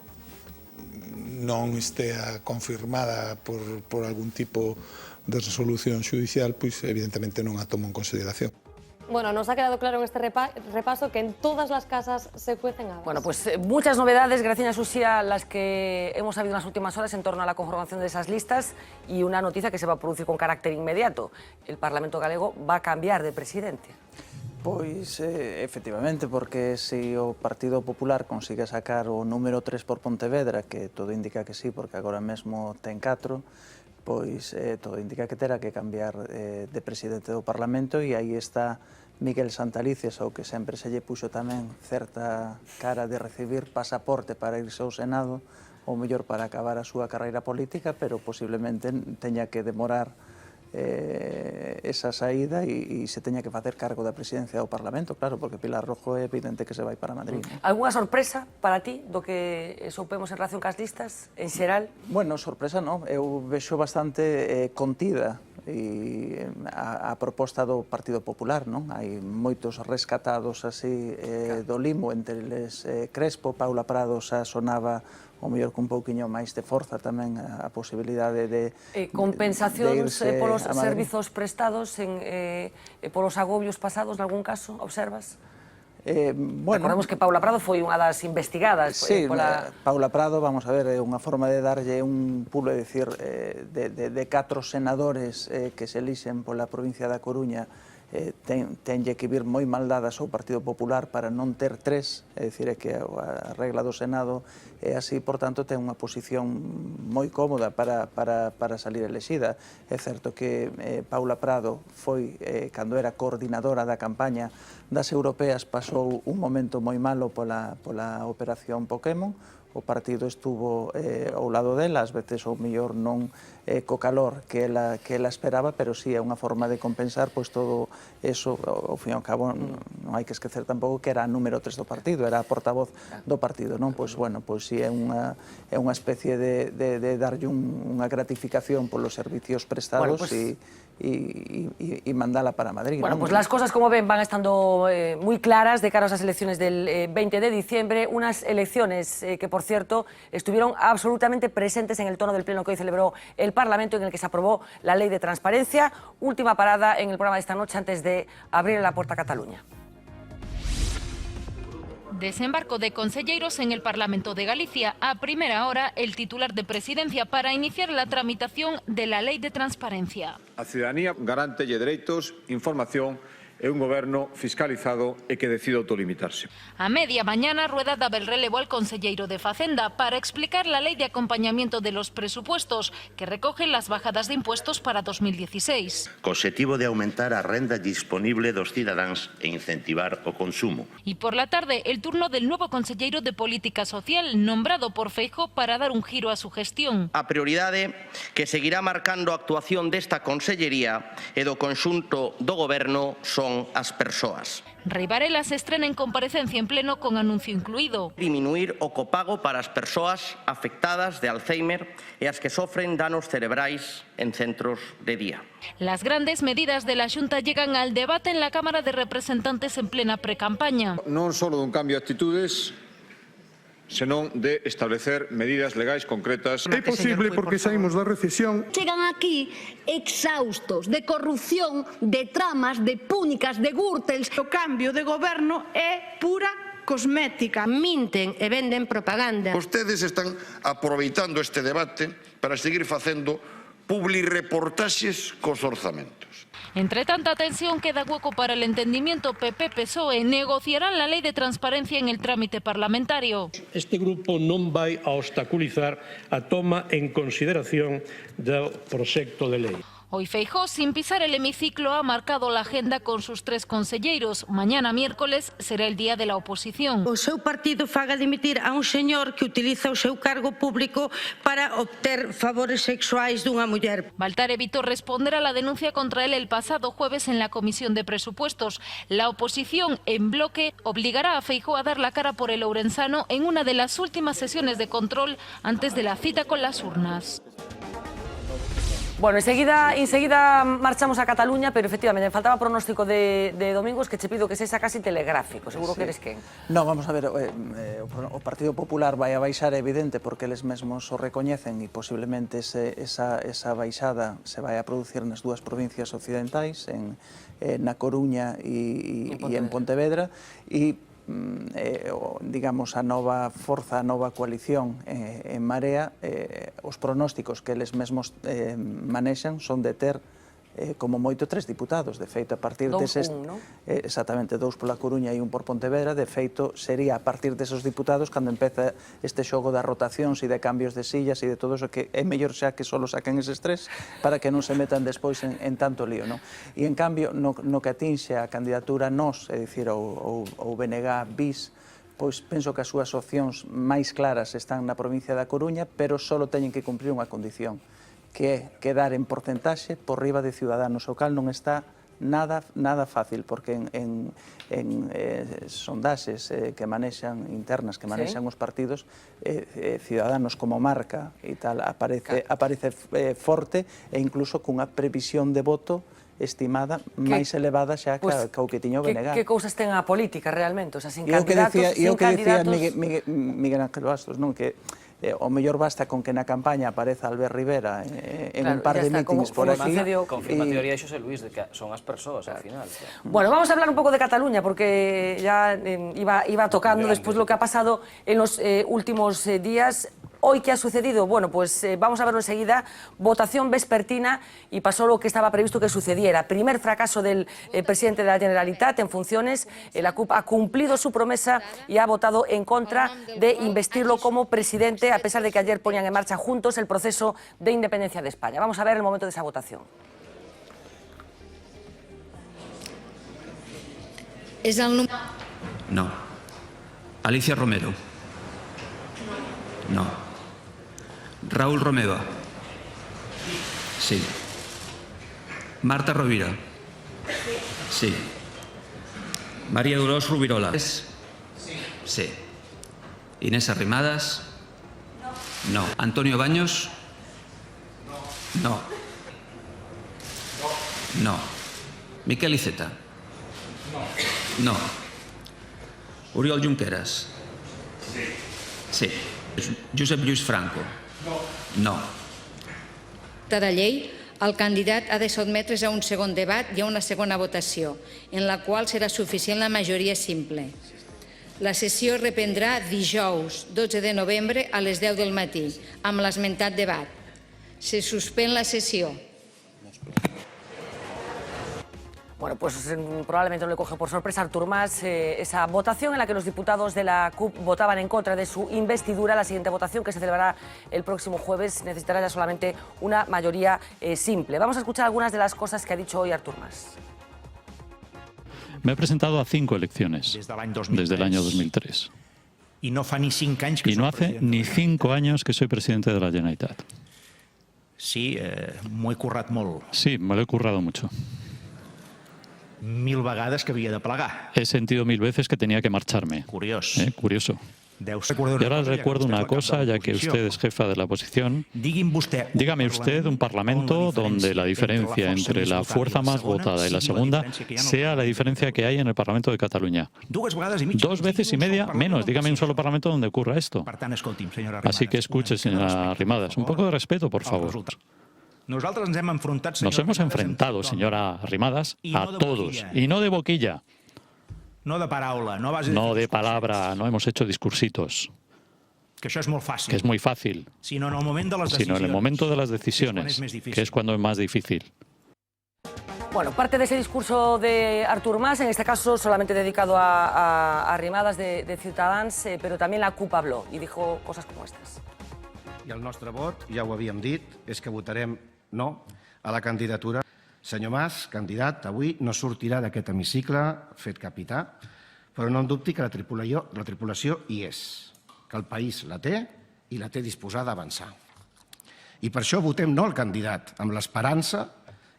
non estea confirmada por algún tipo de resolución judicial, pois evidentemente non a tomo en consideración. Bueno, nos ha quedado claro en este repaso que en todas las casas se cuecen habas. Bueno, pues muchas novedades, Graciña Susia, las que hemos sabido en las últimas horas en torno a la conformación de esas listas, y una noticia que se va a producir con carácter inmediato. El Parlamento galego va a cambiar de presidente. Pois, efectivamente, porque se o Partido Popular consigue sacar o número 3 por Pontevedra, que todo indica que sí, porque agora mesmo ten 4, pois todo indica que terá que cambiar de presidente do Parlamento, e aí está Miguel Santalices, ao que sempre se lle puxo tamén certa cara de recibir pasaporte para irse ao Senado, ou mellor para acabar a súa carreira política, pero posiblemente teña que demorar esa saída e se teña que facer cargo da presidencia do Parlamento, claro, porque Pilar Rojo é evidente que se vai para Madrid. Alguna sorpresa para ti do que soupemos en relación cas listas, en xeral? Bueno, sorpresa non, eu vexo bastante contida a proposta do Partido Popular, non? Hai moitos rescatados así do limo, entre eles Crespo, Paula Prado xa sonaba o mellor cun pouquiño máis de forza tamén a posibilidade de compensacións polos servizos prestados polos agobios pasados, nalgún caso, observas? Bueno, recordemos que Paula Prado foi unha das investigadas. Sí, Paula Prado, vamos a ver, é unha forma de darlle un pulo, é dicir, de 4 senadores que se elixen pola provincia da Coruña, tenlle que vir moi mal dadas ao Partido Popular para non ter 3, é dicir, que a regla do Senado é así, por tanto, ten unha posición moi cómoda para salir elexida. É certo que Paula Prado foi, cando era coordinadora da campaña das europeas, pasou un momento moi malo pola operación Pokémon. O partido estuvo ao lado dela, ás veces ou mellor non co calor que ela esperaba, pero sí é unha forma de compensar pois todo eso. Ao fin e ao cabo non hai que esquecer tampouco que era a número 3 do partido, era a portavoz do partido, non? Pois bueno, pois sí é unha especie de darlle unha gratificación polos servicios prestados y mandala para Madrid. Bueno, pues las cosas, como ven, van estando muy claras de cara a esas elecciones del 20 de diciembre, unas elecciones que, por cierto, estuvieron absolutamente presentes en el tono del pleno que hoy celebró el Parlamento, en el que se aprobó la Ley de Transparencia. Última parada en el programa de esta noche antes de abrir la puerta a Cataluña. Desembarco de conselleiros en el Parlamento de Galicia. A primera hora, el titular de Presidencia para iniciar la tramitación de la Lei de Transparencia. A ciudadanía garantelle dereitos, información e un goberno fiscalizado e que decide autolimitarse. A media mañana, Rueda daba el relevo al conselleiro de Facenda para explicar la ley de acompañamiento de los presupuestos que recoge las bajadas de impuestos para 2016. Co obxectivo de aumentar a renda disponible dos cidadáns e incentivar o consumo. Y por la tarde, el turno del nuevo conselleiro de Política Social, nombrado por Feijóo para dar un giro a su gestión. A prioridade que seguirá marcando a actuación desta consellería e do conxunto do goberno son as persoas. Rei Varela se estrena en comparecencia en pleno con anuncio incluído. Diminuir o copago para as persoas afectadas de Alzheimer e as que sofren danos cerebrais en centros de día. Las grandes medidas de la Xunta llegan al debate en la Cámara de Representantes en plena precampaña. Non só dun cambio de actitudes, senón de establecer medidas legais concretas. É posible porque saímos da recesión. Chegan aquí exhaustos de corrupción, de tramas, de púnicas, de gürtels. O cambio de goberno é pura cosmética. Minten e venden propaganda. Vostedes están aproveitando este debate para seguir facendo publireportaxes cos orzamentos. Entre tanta tensión, queda hueco para el entendimiento. PP-PSOE negociarán la ley de transparencia en el trámite parlamentario. Este grupo non vai a obstaculizar a toma en consideración do proxecto de lei. Hoy Feijóo, sin pisar el hemiciclo, ha marcado la agenda con sus 3 conselleiros. Mañana, miércoles, será el día de la oposición. O seu partido faga dimitir a un señor que utiliza o seu cargo público para obter favores sexuais dunha muller. Baltar evitó responder a la denuncia contra él el pasado jueves en la Comisión de Presupuestos. La oposición, en bloque, obligará a Feijóo a dar la cara por el ourensano en una de las últimas sesiones de control antes de la cita con las urnas. Bueno, enseguida marchamos a Cataluña, pero efectivamente, faltaba pronóstico de Domingos que che pido que sexa casi telegráfico, seguro que eres quen. No, vamos a ver, o Partido Popular vai a baixar, é evidente, porque eles mesmos o recoñecen e posiblemente esa baixada se vai a producir nas dúas provincias occidentais, na Coruña e en Pontevedra, e digamos, a nova forza, a nova coalición en Marea, os pronósticos que eles mesmos manexan son de ter como moito 3 diputados. De feito, a partir deses... Exactamente, 2 pola Coruña e 1 por Pontevedra. De feito, sería a partir desos diputados cando empeza este xogo das rotacións e de cambios de sillas e de todo eso, que é mellor xa que só saquen eses 3 para que non se metan despois en tanto lío, non? E, en cambio, no que atinxe a candidatura NOS, é dicir, o BNG bis, pois penso que as súas opcións máis claras están na provincia da Coruña, pero só teñen que cumprir unha condición, que é quedar en porcentaxe por riba de Ciudadanos, o cal non está nada fácil, porque en sondaxes que manexan internas, que manexan os partidos, Ciudadanos como marca e tal aparece forte, e incluso cunha previsión de voto estimada máis elevada xa que o que tiño BNG. Que cousas ten a política realmente? O sea, sin candidatos... E o que decía Miguel Ángel Bastos, non? Que o mellor basta con que na campaña apareza Albert Rivera en un par de mítines por aquí. Confirma a teoría de Xosé Luis de que son as persoas ao final. Bueno, vamos a hablar un pouco de Cataluña, porque ya iba tocando después lo que ha pasado en los últimos días. Hoy, ¿qué ha sucedido? Bueno, pues vamos a verlo enseguida. Votación vespertina y pasó lo que estaba previsto que sucediera. Primer fracaso del presidente de la Generalitat en funciones. La CUP ha cumplido su promesa y ha votado en contra de investirlo como presidente, a pesar de que ayer ponían en marcha juntos el proceso de independencia de España. Vamos a ver el momento de esa votación. ¿Es el número? No. Alicia Romero. No. Raúl Romeva. Sí. Marta Rovira. Sí. María Dolors Rubirola. Sí. Inés Arrimadas. No. Antonio Baños. No. No. Miquel Iceta. No. Oriol Junqueras. Sí. Josep Lluís Franco. No. De llei, el candidat ha de sotmetre's a un segon debat i a una segona votació, en la qual serà suficient la majoria simple. La sessió es reprendrà dijous 12 de novembre a les 10 del matí, amb l'esmentat debat. Se suspèn la sessió. Bueno, pues probablemente no le coge por sorpresa a Artur Mas esa votación en la que los diputados de la CUP votaban en contra de su investidura. La siguiente votación, que se celebrará el próximo jueves, necesitará ya solamente una mayoría simple. Vamos a escuchar algunas de las cosas que ha dicho hoy Artur Mas. Me he presentado a 5 elecciones desde el año 2003. Y no fa ni 5 anys que y no hace ni 5 años que soy presidente de la Generalitat. Sí, m'ho he currat molt. Sí, me lo he currado mucho. 1000 vegades que havia de plegar. He sentido 1000 veces que tenía que marcharme. Curioso. Curioso. Y ahora recuerdo una cosa, ya que usted es jefa de la oposición. Dígame usted un parlamento donde la diferencia entre la fuerza más votada y la segunda sea la diferencia que hay en el Parlamento de Cataluña. 2 veces y media menos. Dígame un solo parlamento donde ocurra esto. Así que escuche, señora Arrimadas, un poco de respeto, por favor. Nos hemos enfrentado, señora Arrimadas, a todos, y no de boquilla. No de paraula, no a base no de palabra, no hemos hecho discursitos. Que això és molt fàcil. Que es muy fácil. Sino en el momento de las decisiones, que es cuando es más difícil. Bueno, parte de ese discurso de Artur Mas, en este caso solamente dedicado a Arrimadas de Ciutadans, pero también la CUP habló y dijo cosas como estas. I el nostre vot, ja ho havíem dit, és que votarem no a la candidatura. Senyor Mas, candidat, avui no sortirà d'aquest hemicicle fet capità, però no en dubti que la tripulació hi és, que el país la té i la té disposada a avançar. I per això votem no al candidat, amb l'esperança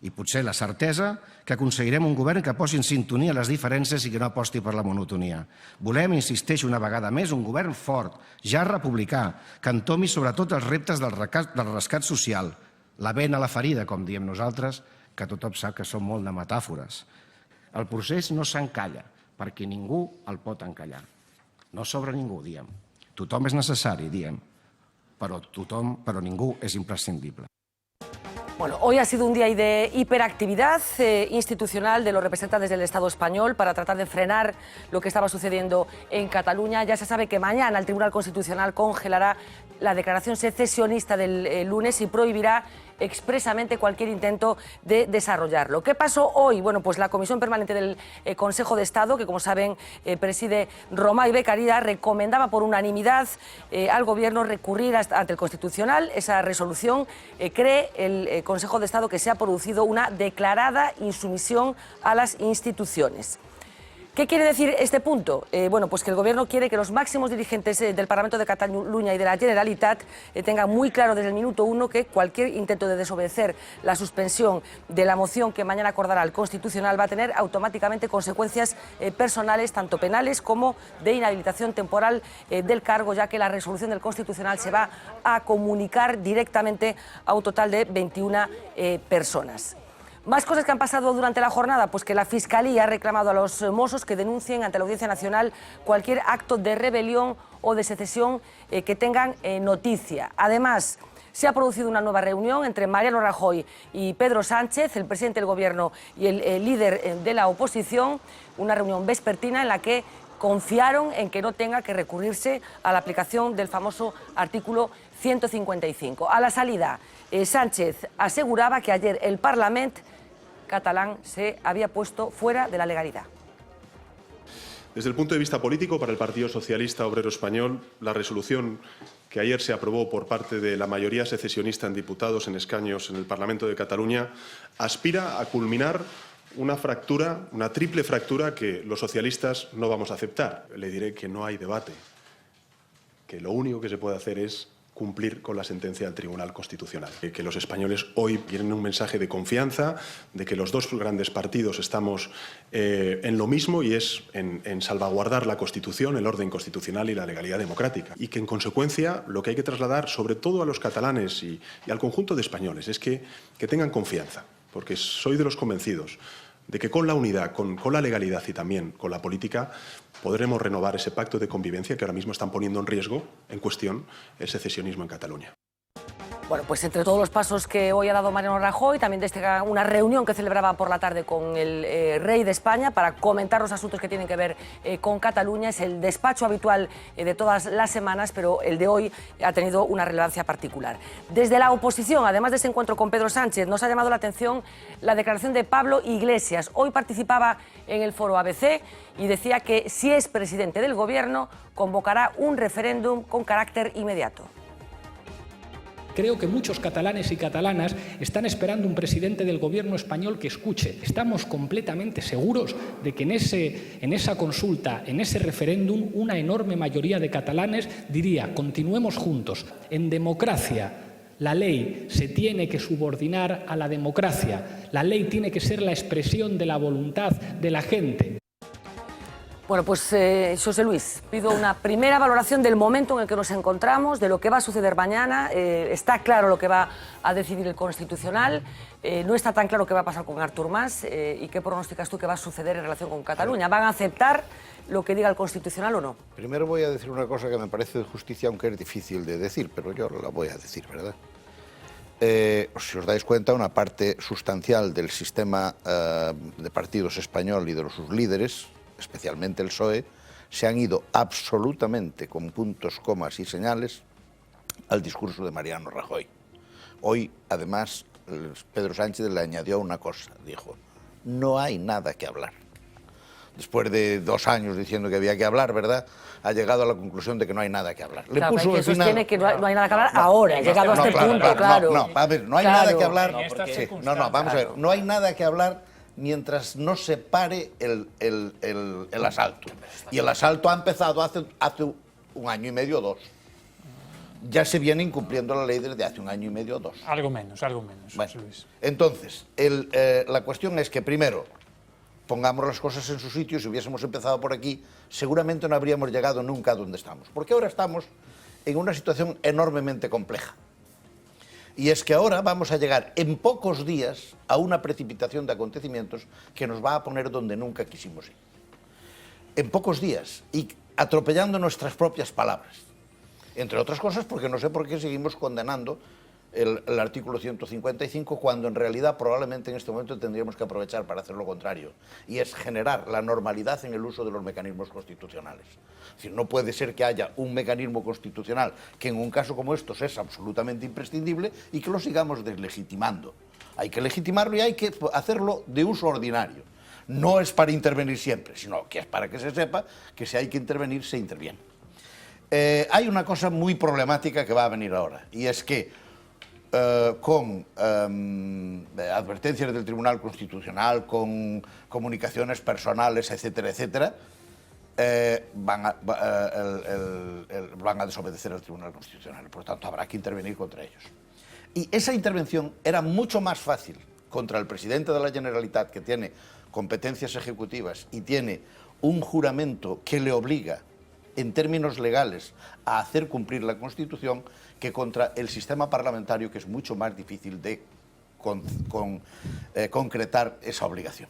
i potser la certesa que aconseguirem un govern que posi en sintonia les diferències i que no aposti per la monotonia. Volem, insisteixo una vegada més, un govern fort, ja republicà, que entomi sobretot els reptes del rescat social, la vena a la ferida, com diem nosaltres, que tothom sap que són molt de metàfores. El procés no s'encalla, perquè ningú el pot encallar. No sobra ningú, diem. Tothom és necessari, diem, però ningú és imprescindible. Bueno, hoy ha sido un día de hiperactividad institucional de los representantes del Estado español para tratar de frenar lo que estaba sucediendo en Cataluña. Ya se sabe que mañana el Tribunal Constitucional congelará la declaración secesionista del lunes y prohibirá expresamente cualquier intento de desarrollarlo. ¿Qué pasó hoy? Bueno, pues la Comisión Permanente del Consejo de Estado, que como saben preside Romay Beccaria, recomendaba por unanimidad al Gobierno recurrir ante el Constitucional. Esa resolución cree el Consejo de Estado que se ha producido una declarada insumisión a las instituciones. ¿Qué quiere decir este punto? Bueno, pues que el Gobierno quiere que los máximos dirigentes del Parlamento de Cataluña y de la Generalitat tengan muy claro desde el minuto 1 que cualquier intento de desobedecer la suspensión de la moción que mañana acordará el Constitucional va a tener automáticamente consecuencias personales, tanto penales como de inhabilitación temporal del cargo, ya que la resolución del Constitucional se va a comunicar directamente a un total de 21 personas. Más cosas que han pasado durante la jornada, pues que la Fiscalía ha reclamado a los mossos que denuncien ante la Audiencia Nacional cualquier acto de rebelión o de secesión que tengan noticia. Además, se ha producido una nueva reunión entre Mariano Rajoy y Pedro Sánchez, el presidente del Gobierno y el líder de la oposición, una reunión vespertina en la que confiaron en que no tenga que recurrirse a la aplicación del famoso artículo 155. A la salida, Sánchez aseguraba que ayer el Parlamento catalán se había puesto fuera de la legalidad. Desde el punto de vista político, para el Partido Socialista Obrero Español, la resolución que ayer se aprobó por parte de la mayoría secesionista en diputados en escaños en el Parlamento de Cataluña aspira a culminar una fractura, una triple fractura que los socialistas no vamos a aceptar. Le diré que no hay debate, que lo único que se puede hacer es cumplir con la sentencia del Tribunal Constitucional. Que los españoles hoy tienen un mensaje de confianza, de que los dos grandes partidos estamos en lo mismo y es en salvaguardar la Constitución, el orden constitucional y la legalidad democrática. Y que en consecuencia lo que hay que trasladar sobre todo a los catalanes y al conjunto de españoles es que tengan confianza, porque soy de los convencidos. de que con la unidad, con la legalidad y también con la política podremos renovar ese pacto de convivencia que ahora mismo están poniendo en riesgo, en cuestión, el secesionismo en Cataluña. Bueno, pues entre todos los pasos que hoy ha dado Mariano Rajoy, también destaca una reunión que celebraba por la tarde con el rey de España para comentar los asuntos que tienen que ver con Cataluña. Es el despacho habitual de todas las semanas, pero el de hoy ha tenido una relevancia particular. Desde la oposición, además de ese encuentro con Pedro Sánchez, nos ha llamado la atención la declaración de Pablo Iglesias. Hoy participaba en el foro ABC y decía que si es presidente del Gobierno, convocará un referéndum con carácter inmediato. Creo que muchos catalanes y catalanas están esperando un presidente del gobierno español que escuche. Estamos completamente seguros de que en esa consulta, en ese referéndum, una enorme mayoría de catalanes diría: continuemos juntos. En democracia, la ley se tiene que subordinar a la democracia. La ley tiene que ser la expresión de la voluntad de la gente. Bueno, pues José Luis, pido una primera valoración del momento en el que nos encontramos, de lo que va a suceder mañana. Está claro lo que va a decidir el Constitucional, no está tan claro qué va a pasar con Artur Mas. ¿Y qué pronosticas tú que va a suceder en relación con Cataluña? ¿Van a aceptar lo que diga el Constitucional o no? Primero voy a decir una cosa que me parece de justicia, aunque es difícil de decir, pero yo la voy a decir, ¿verdad? Si os dais cuenta, una parte sustancial del sistema de partidos español y de sus líderes, especialmente el PSOE, se han ido absolutamente con puntos, comas y señales al discurso de Mariano Rajoy. Hoy, además, Pedro Sánchez le añadió una cosa, dijo: no hay nada que hablar. Después de 2 años diciendo que había que hablar, ¿verdad?, ha llegado a la conclusión de que no hay nada que hablar. Claro, puso que sostiene que no hay nada que hablar ahora, llegado a este punto, claro. No, a ver, no hay nada que hablar. Vamos a ver, no hay nada que hablar mientras no se pare el asalto. Y el asalto ha empezado hace 1 año y medio o 2. Ya se viene incumpliendo la ley desde hace 1 año y medio o 2. Algo menos, bueno, Luis. Entonces, la cuestión es que primero pongamos las cosas en su sitio. Si hubiésemos empezado por aquí, seguramente no habríamos llegado nunca a donde estamos. Porque ahora estamos en una situación enormemente compleja. Y es que ahora vamos a llegar en pocos días a una precipitación de acontecimientos que nos va a poner donde nunca quisimos ir. En pocos días, y atropellando nuestras propias palabras. Entre otras cosas porque no sé por qué seguimos condenando el artículo 155, cuando en realidad probablemente en este momento tendríamos que aprovechar para hacer lo contrario, y es generar la normalidad en el uso de los mecanismos constitucionales. Es decir, no puede ser que haya un mecanismo constitucional que en un caso como estos es absolutamente imprescindible y que lo sigamos deslegitimando. Hay que legitimarlo y hay que hacerlo de uso ordinario. No es para intervenir siempre, sino que es para que se sepa que si hay que intervenir, se interviene. Hay una cosa muy problemática que va a venir ahora, y es que con advertencias del Tribunal Constitucional, con comunicaciones personales, etcétera, etcétera, van a desobedecer al Tribunal Constitucional. Por tanto, habrá que intervenir contra ellos. Y esa intervención era mucho más fácil contra el presidente de la Generalitat, que tiene competencias ejecutivas y tiene un juramento que le obliga, en términos legales, a hacer cumplir la Constitución, que contra el sistema parlamentario, que es mucho más difícil de concretar esa obligación.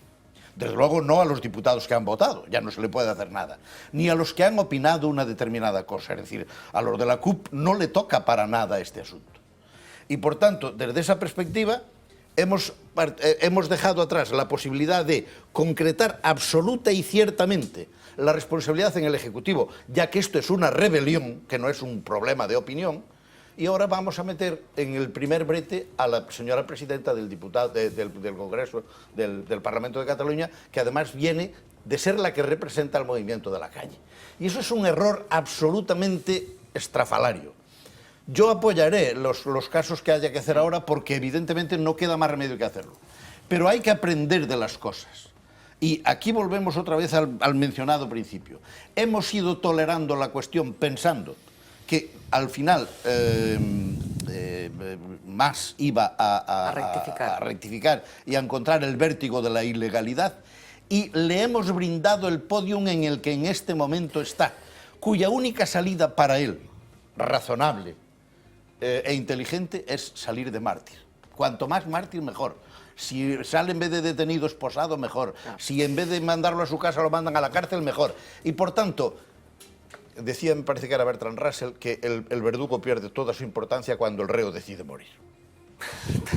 Desde luego no a los diputados que han votado, ya no se le puede hacer nada, ni a los que han opinado una determinada cosa, es decir, a los de la CUP no le toca para nada este asunto. Y por tanto, desde esa perspectiva, hemos dejado atrás la posibilidad de concretar absoluta y ciertamente la responsabilidad en el Ejecutivo, ya que esto es una rebelión, que no es un problema de opinión. Y ahora vamos a meter en el primer brete a la señora presidenta del Congreso, del Parlamento de Cataluña, que además viene de ser la que representa al movimiento de la calle. Y eso es un error absolutamente estrafalario. Yo apoyaré los casos que haya que hacer ahora, porque evidentemente no queda más remedio que hacerlo. Pero hay que aprender de las cosas. Y aquí volvemos otra vez al mencionado principio. Hemos ido tolerando la cuestión pensando que al final Mas iba a rectificar y a encontrar el vértigo de la ilegalidad, y le hemos brindado el podium en el que en este momento está, cuya única salida para él, razonable e inteligente, es salir de mártir, Cuanto más mártir, mejor. Si sale en vez de detenido esposado, mejor. Si en vez de mandarlo a su casa lo mandan a la cárcel, mejor. Y por tanto, decía, me parece que era Bertrand Russell, que el verdugo pierde toda su importancia cuando el reo decide morir.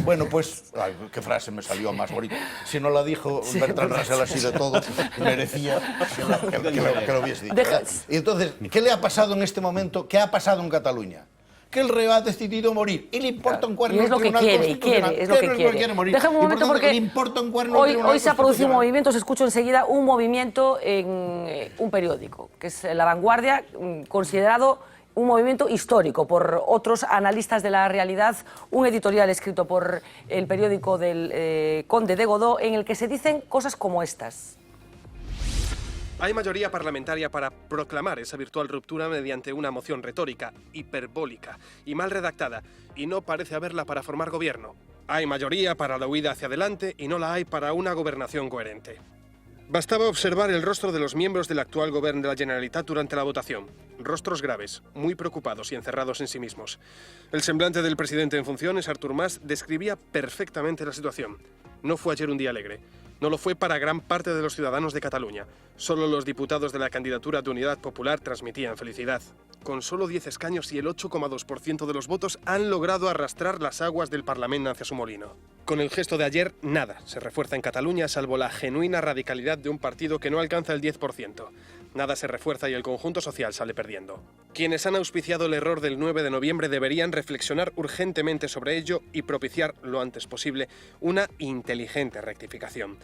Bueno, pues, ay, qué frase me salió más bonita. Si no la dijo Bertrand Russell así de todo, merecía que lo hubiese dicho. Y entonces, ¿qué le ha pasado en este momento? ¿Qué ha pasado en Cataluña? Que el reo ha decidido morir y le importa un cuerno. Y es lo que quiere, es lo que quiere. Déjame un momento porque hoy se ha producido un movimiento, se escucha enseguida un movimiento en un periódico, que es La Vanguardia, considerado un movimiento histórico por otros analistas de la realidad, un editorial escrito por el periódico del Conde de Godó, en el que se dicen cosas como estas. Hay mayoría parlamentaria para proclamar esa virtual ruptura mediante una moción retórica, hiperbólica y mal redactada, y no parece haberla para formar gobierno. Hay mayoría para la huida hacia adelante y no la hay para una gobernación coherente. Bastaba observar el rostro de los miembros del actual gobierno de la Generalitat durante la votación. Rostros graves, muy preocupados y encerrados en sí mismos. El semblante del presidente en funciones, Artur Mas, describía perfectamente la situación. No fue ayer un día alegre. No lo fue para gran parte de los ciudadanos de Cataluña. Solo los diputados de la candidatura de Unidad Popular transmitían felicidad. Con solo 10 escaños y el 8,2% de los votos han logrado arrastrar las aguas del Parlamento hacia su molino. Con el gesto de ayer, nada se refuerza en Cataluña salvo la genuina radicalidad de un partido que no alcanza el 10%. Nada se refuerza y el conjunto social sale perdiendo. Quienes han auspiciado el error del 9 de noviembre deberían reflexionar urgentemente sobre ello y propiciar lo antes posible una inteligente rectificación.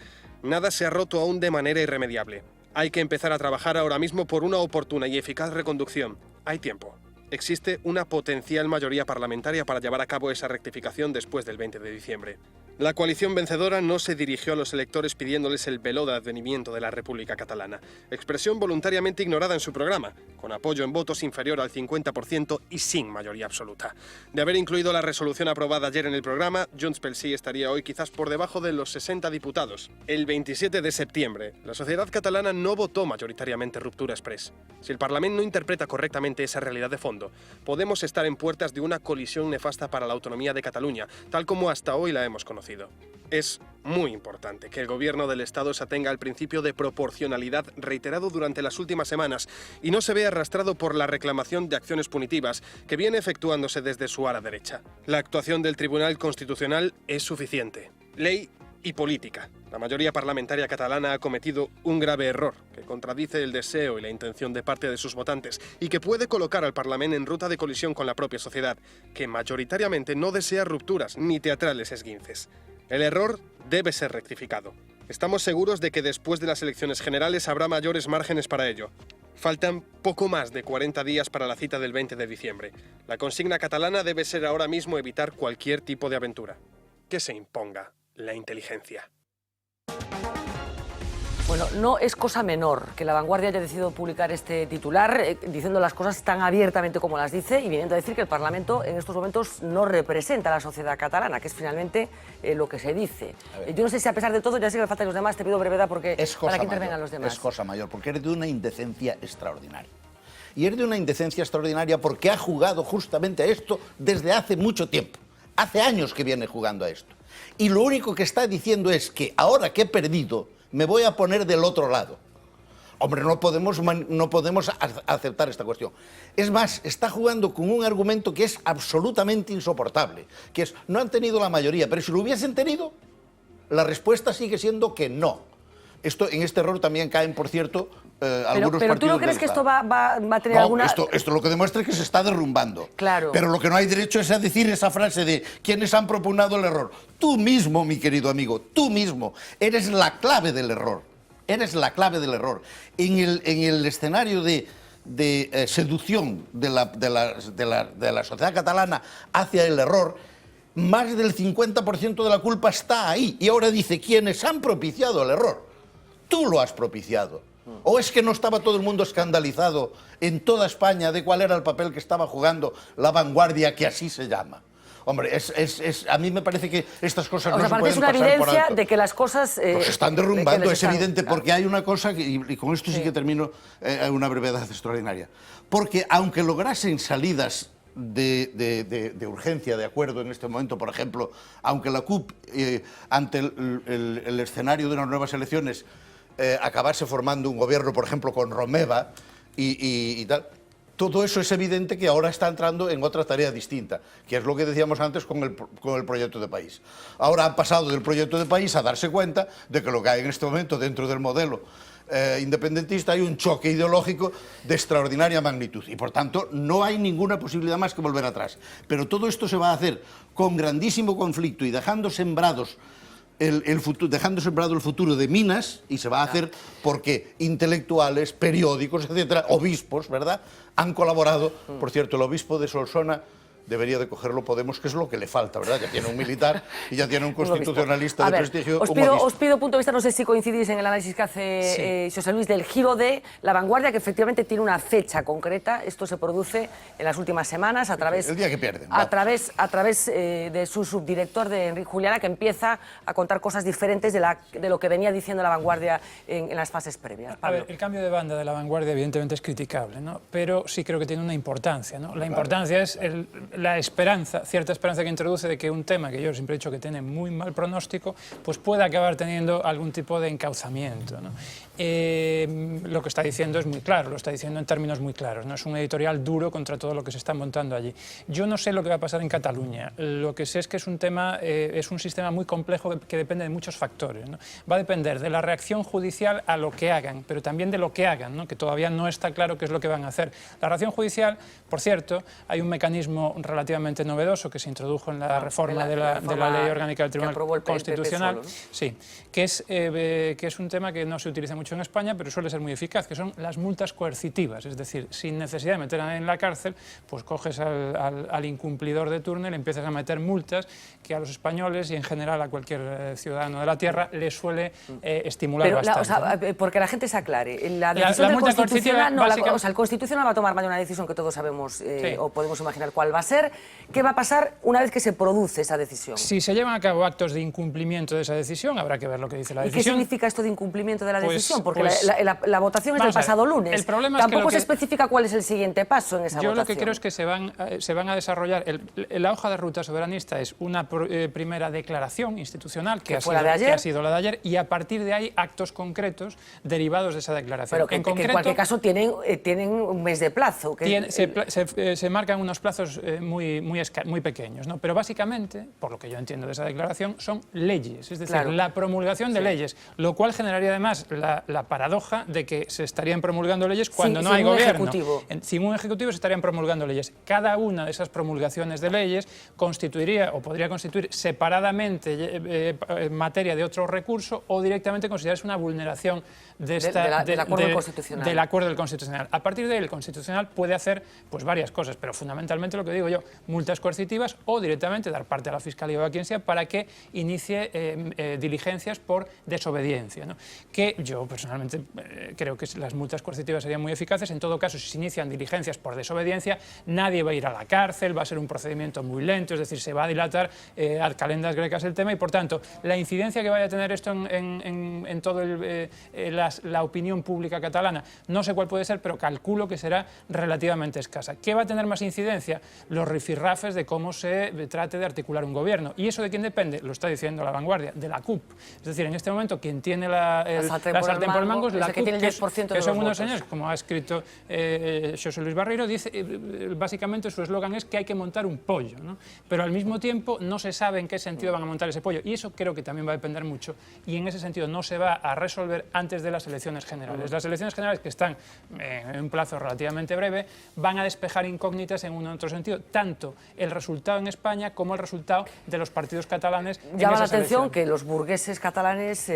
Nada se ha roto aún de manera irremediable. Hay que empezar a trabajar ahora mismo por una oportuna y eficaz reconducción. Hay tiempo. Existe una potencial mayoría parlamentaria para llevar a cabo esa rectificación después del 20 de diciembre. La coalición vencedora no se dirigió a los electores pidiéndoles el veló de advenimiento de la República Catalana, expresión voluntariamente ignorada en su programa, con apoyo en votos inferior al 50% y sin mayoría absoluta. De haber incluido la resolución aprobada ayer en el programa, Junts pel Sí estaría hoy quizás por debajo de los 60 diputados. El 27 de septiembre, la sociedad catalana no votó mayoritariamente ruptura express. Si el Parlamento no interpreta correctamente esa realidad de fondo, podemos estar en puertas de una colisión nefasta para la autonomía de Cataluña, tal como hasta hoy la hemos conocido. Es muy importante que el gobierno del Estado se atenga al principio de proporcionalidad reiterado durante las últimas semanas y no se vea arrastrado por la reclamación de acciones punitivas que viene efectuándose desde su ala derecha. La actuación del Tribunal Constitucional es suficiente. Ley y política. La mayoría parlamentaria catalana ha cometido un grave error que contradice el deseo y la intención de parte de sus votantes y que puede colocar al Parlamento en ruta de colisión con la propia sociedad, que mayoritariamente no desea rupturas ni teatrales esguinces. El error debe ser rectificado. Estamos seguros de que después de las elecciones generales habrá mayores márgenes para ello. Faltan poco más de 40 días para la cita del 20 de diciembre. La consigna catalana debe ser ahora mismo evitar cualquier tipo de aventura. Que se imponga la inteligencia. Bueno, no es cosa menor que La Vanguardia haya decidido publicar este titular diciendo las cosas tan abiertamente como las dice y viniendo a decir que el Parlamento en estos momentos no representa a la sociedad catalana, que es finalmente lo que se dice. Yo no sé si a pesar de todo, ya sé que me faltan los demás, te pido brevedad porque para que intervengan los demás. Es cosa mayor, porque eres de una indecencia extraordinaria. Y eres de una indecencia extraordinaria porque ha jugado justamente a esto desde hace mucho tiempo. Hace años que viene jugando a esto. Y lo único que está diciendo es que ahora que he perdido, me voy a poner del otro lado. Hombre, no podemos aceptar esta cuestión. Es más, está jugando con un argumento que es absolutamente insoportable, que es, no han tenido la mayoría, pero si lo hubiesen tenido, la respuesta sigue siendo que no. En este error también caen, por cierto, algunos partidos. Pero ¿tú no crees que esto va a tener alguna...? Esto lo que demuestra es que se está derrumbando. Claro. Pero lo que no hay derecho es a decir esa frase de ¿quiénes han propugnado el error? Tú mismo, mi querido amigo, tú mismo eres la clave del error. Eres la clave del error. En el escenario de seducción de la sociedad catalana hacia el error, más del 50% de la culpa está ahí. Y ahora dice, ¿quiénes han propiciado el error? Tú lo has propiciado. ¿O es que no estaba todo el mundo escandalizado en toda España de cuál era el papel que estaba jugando La Vanguardia, que así se llama? Hombre, a mí me parece que estas cosas no se pueden pasar por alto. Es una evidencia de que las cosas... se están derrumbando, es evidente, porque hay una cosa, y con esto sí que termino, una brevedad extraordinaria. Porque aunque lograsen salidas de urgencia, de acuerdo en este momento, por ejemplo, aunque la CUP, ante el escenario de unas nuevas elecciones, acabase formando un gobierno, por ejemplo, con Romeva y tal, todo eso es evidente que ahora está entrando en otra tarea distinta, que es lo que decíamos antes con el proyecto de país. Ahora han pasado del proyecto de país a darse cuenta de que lo que hay en este momento dentro del modelo independentista hay un choque ideológico de extraordinaria magnitud y por tanto no hay ninguna posibilidad más que volver atrás. Pero todo esto se va a hacer con grandísimo conflicto y dejando sembrado el futuro de minas, y se va a hacer porque intelectuales, periódicos, etcétera, obispos, ¿verdad?, han colaborado. Por cierto, el obispo de Solsona debería de cogerlo Podemos, que es lo que le falta, ¿verdad? Ya tiene un militar y ya tiene un constitucionalista de prestigio. Os pido punto de vista, no sé si coincidís en el análisis que hace José Luis del giro de La Vanguardia, que efectivamente tiene una fecha concreta. Esto se produce en las últimas semanas a través... El día que pierden. A través de su subdirector, de Enrique Juliana, que empieza a contar cosas diferentes de lo que venía diciendo La Vanguardia en las fases previas. A ver, el cambio de banda de La Vanguardia evidentemente es criticable, ¿no? Pero sí creo que tiene una importancia, ¿no? La importancia es la esperanza, cierta esperanza que introduce de que un tema que yo siempre he dicho que tiene muy mal pronóstico, pues pueda acabar teniendo algún tipo de encauzamiento, ¿no? Lo que está diciendo es muy claro, lo está diciendo en términos muy claros, ¿no? Es un editorial duro contra todo lo que se está montando allí. Yo no sé lo que va a pasar en Cataluña, lo que sé es que es un tema, es un sistema muy complejo que depende de muchos factores, ¿no? Va a depender de la reacción judicial a lo que hagan, pero también de lo que hagan, ¿no? Que todavía no está claro qué es lo que van a hacer. La reacción judicial, por cierto, hay un mecanismo relativamente novedoso que se introdujo en la reforma de la Ley Orgánica del Tribunal Constitucional, solo, ¿no? Sí, que es un tema que no se utiliza mucho en España, pero suele ser muy eficaz, que son las multas coercitivas, es decir, sin necesidad de meter a nadie en la cárcel, pues coges al incumplidor de turno y le empiezas a meter multas que a los españoles y en general a cualquier ciudadano de la tierra le suele estimular bastante. Porque la gente se aclare, la decisión del Constitucional, el Constitucional va a tomar mañana una decisión que todos sabemos o podemos imaginar cuál va a ser. ¿Qué va a pasar una vez que se produce esa decisión? Si se llevan a cabo actos de incumplimiento de esa decisión, habrá que ver lo que dice la decisión. ¿Y qué significa esto de incumplimiento de la decisión? Porque la votación es del pasado lunes. El problema Tampoco se especifica cuál es el siguiente paso en esa votación. Yo lo que creo es que se van a desarrollar... La hoja de ruta soberanista es una primera declaración institucional que ha sido la de ayer, y a partir de ahí actos concretos derivados de esa declaración. Pero que en cualquier caso tienen un mes de plazo. Se marcan unos plazos muy pequeños, ¿no? Pero básicamente, por lo que yo entiendo de esa declaración, son leyes, es decir, la promulgación de leyes, lo cual generaría además la paradoja de que se estarían promulgando leyes cuando no hay gobierno. Sin un ejecutivo se estarían promulgando leyes. Cada una de esas promulgaciones de leyes constituiría o podría constituir separadamente materia de otro recurso o directamente considerarse una vulneración del acuerdo constitucional. A partir de ahí, el Constitucional puede hacer pues varias cosas, pero fundamentalmente lo que digo yo, multas coercitivas o directamente dar parte a la Fiscalía o a quien sea para que inicie diligencias por desobediencia, ¿no? Que yo personalmente creo que las multas coercitivas serían muy eficaces. En todo caso, si se inician diligencias por desobediencia, nadie va a ir a la cárcel, va a ser un procedimiento muy lento, es decir, se va a dilatar ad calendas grecas el tema y, por tanto, la incidencia que vaya a tener esto en toda la opinión pública catalana, no sé cuál puede ser, pero calculo que será relativamente escasa. ¿Qué va a tener más incidencia? Los rifirrafes de cómo se trate de articular un gobierno. ¿Y eso de quién depende? Lo está diciendo La Vanguardia, de la CUP. Es decir, en este momento quien tiene la sartén por el mango es la CUP, que son unos señores, como ha escrito José Luis Barreiro, dice, básicamente su eslogan es que hay que montar un pollo, ¿no? Pero al mismo tiempo no se sabe en qué sentido van a montar ese pollo, y eso creo que también va a depender mucho, y en ese sentido no se va a resolver antes de las elecciones generales. Las elecciones generales, que están en un plazo relativamente breve, van a despejar incógnitas en un otro sentido, tanto el resultado en España como el resultado de los partidos catalanes. Llama la atención que los burgueses catalanes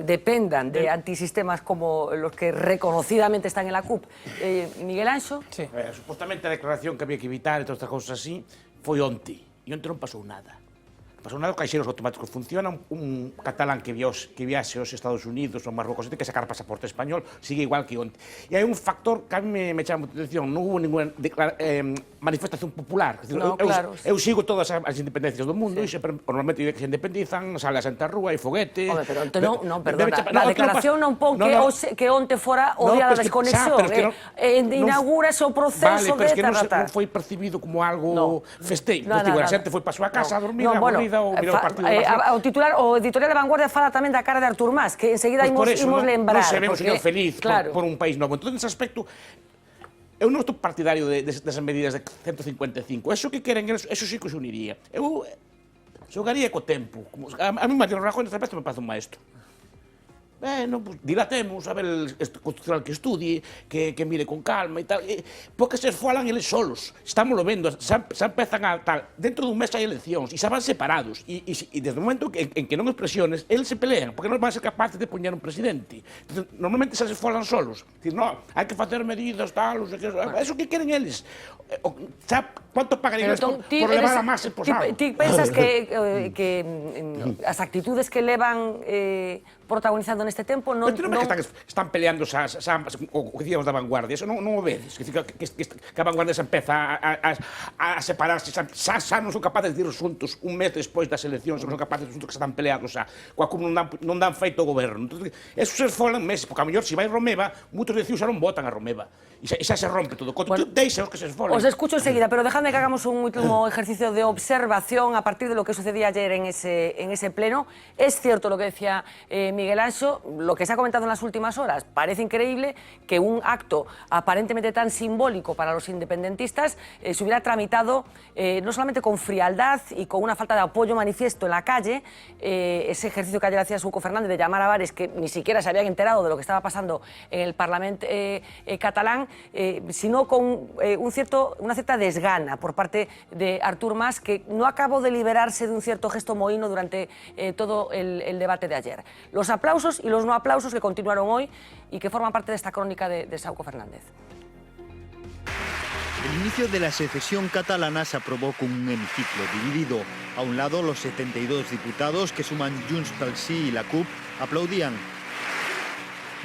dependan de antisistemas como los que reconocidamente están en la CUP. Miguel Anxo? Sí. Supostamente a declaración que había que evitar e todas estas cousas así foi onte, e onte non pasou nada. Son nada caixeros automáticos. Funciona un catalán que viaxe aos Estados Unidos ou Marrocos, ten que sacar pasaporte español, sigue igual que onte. E hai un factor que a mí me chama a atención, non hubo ninguna manifestación popular. Eu sigo todas as independencias do mundo e normalmente que se independizan, sale a Santa Rúa e foguete. Pero perdona, a declaración non pon que onte fora o día da desconexión. Inaugúrase o proceso de non foi percibido como algo festeiro. A xente foi para a súa casa a dormir, aburrida ou mirar o partido. O editorial de Vanguardia fala tamén da cara de Artur Mas, que enseguida imos lembrar. Non se ve un señor feliz por un país novo. Entón, nese aspecto, eu non estou partidario desas medidas de 155. Eso que queren, eso sí que se uniría. Eu xogaría co tempo. A mí, Mariano Rajoy, neste aspecto, me parece un maestro. Pues dilatemos, a ver el constitucional que estudie, que mire con calma e tal, porque se esfolan eles solos, estamos lo vendo, xa empezan a tal, dentro dun mes hai eleccións, e xa van separados, e desde o momento en que non expresiones, eles se pelean, porque non van a ser capaces de poñer un presidente. Entonces, normalmente xa se esfolan solos, dicir, no, hai que facer medidas, tal, eso que queren eles. Xa, quanto pagarían por levar a masa esposado? Ti pensas que as actitudes que levan protagonizando neste tempo non... Pero non é que están peleando o que dicíamos da vanguardia, eso non o vedes, que a vanguardia se empeza a separarse, xa non son capaces de ir xuntos un mes despois das eleccións, non son capaces de ir xuntos que están peleados xa, coa como non dan feito o goberno. Eso se esfolan meses, porque a mellor se vai Romeva, moitos de Ciu xa non votan a Romeva, e xa se rompe todo, deixa os que se esfolan. Os escucho enseguida, pero dejadme que hagamos un último ejercicio de observación a partir de lo que sucedía ayer en ese pleno. Es cierto lo que decía Miguel Anxo, lo que se ha comentado en las últimas horas. Parece increíble que un acto aparentemente tan simbólico para los independentistas se hubiera tramitado no solamente con frialdad y con una falta de apoyo manifiesto en la calle, ese ejercicio que ayer hacía Suco Fernández de llamar a bares que ni siquiera se habían enterado de lo que estaba pasando en el Parlamento catalán, sino con una cierta desgana por parte de Artur Mas, que no acabó de liberarse de un cierto gesto mohíno durante todo el debate de ayer. Los aplausos y los no aplausos que continuaron hoy y que forman parte de esta crónica de Sauco Fernández. El inicio de la secesión catalana se aprobó con un hemiciclo dividido. A un lado, los 72 diputados que suman Junts pel Sí y la CUP aplaudían.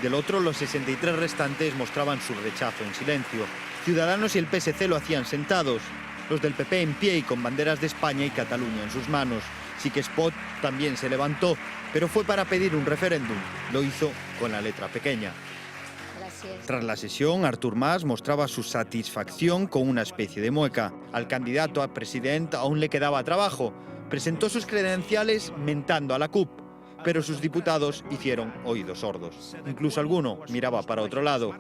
Del otro, los 63 restantes mostraban su rechazo en silencio. Ciudadanos y el PSC lo hacían sentados. Los del PP en pie y con banderas de España y Cataluña en sus manos. Sí que Spot también se levantó, pero fue para pedir un referéndum. Lo hizo con la letra pequeña. Gracias. Tras la sesión, Artur Mas mostraba su satisfacción con una especie de mueca. Al candidato a presidente aún le quedaba trabajo. Presentó sus credenciales mentando a la CUP, pero sus diputados hicieron oídos sordos. Incluso alguno miraba para otro lado.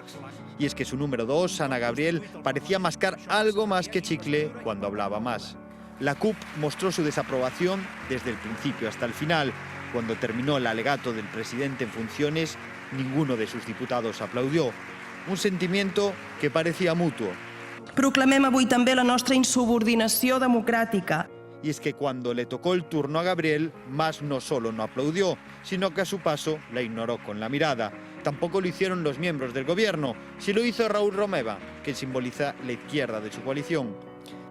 Y es que su número 2, Ana Gabriel, parecía mascar algo más que chicle cuando hablaba más. La CUP mostró su desaprobación desde el principio hasta el final. Cuando terminó el alegato del presidente en funciones, ninguno de sus diputados aplaudió. Un sentimiento que parecía mutuo. Proclamem avui també la nostra insubordinació democràtica. Y es que cuando le tocó el turno a Gabriel, Mas no solo no aplaudió, sino que a su paso la ignoró con la mirada. Tampoco lo hicieron los miembros del gobierno, sí lo hizo Raúl Romeva, que simboliza la izquierda de su coalición.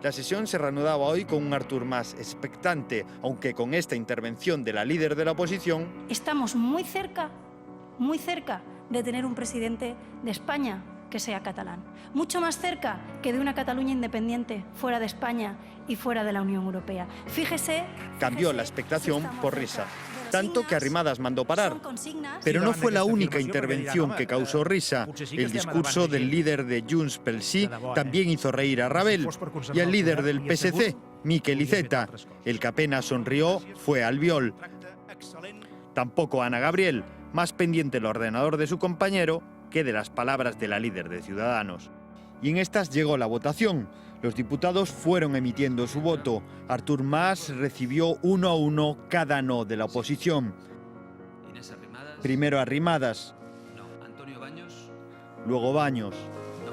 La sesión se reanudaba hoy con un Artur Mas expectante, aunque con esta intervención de la líder de la oposición... Estamos muy cerca de tener un presidente de España que sea catalán. Mucho más cerca que de una Cataluña independiente fuera de España y fuera de la Unión Europea. Fíjese... Cambió la expectación por risa. Tanto que Arrimadas mandó parar. Pero no fue la única intervención que causó risa. El discurso del líder de Junts pel Sí también hizo reír a Rabel y al líder del PSC, Miquel Iceta. El que apenas sonrió fue Albiol. Tampoco Ana Gabriel, más pendiente el ordenador de su compañero que de las palabras de la líder de Ciudadanos. Y en estas llegó la votación. Los diputados fueron emitiendo su voto. Artur Mas recibió 1 a 1 cada no de la oposición. Primero Arrimadas. No. Antonio Baños. Luego Baños. No.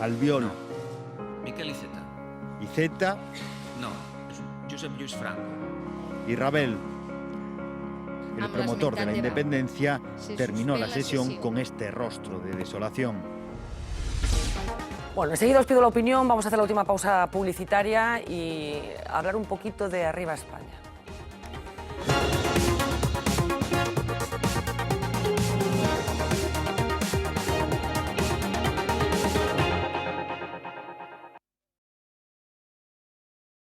Albiol. No. Miquel Iceta. Iceta. No. Josep Lluís Franco. Y Rabel. El promotor de la independencia terminó la sesión con este rostro de desolación. Bueno, enseguida os pido la opinión, vamos a hacer la última pausa publicitaria y hablar un poquito de Arriba España.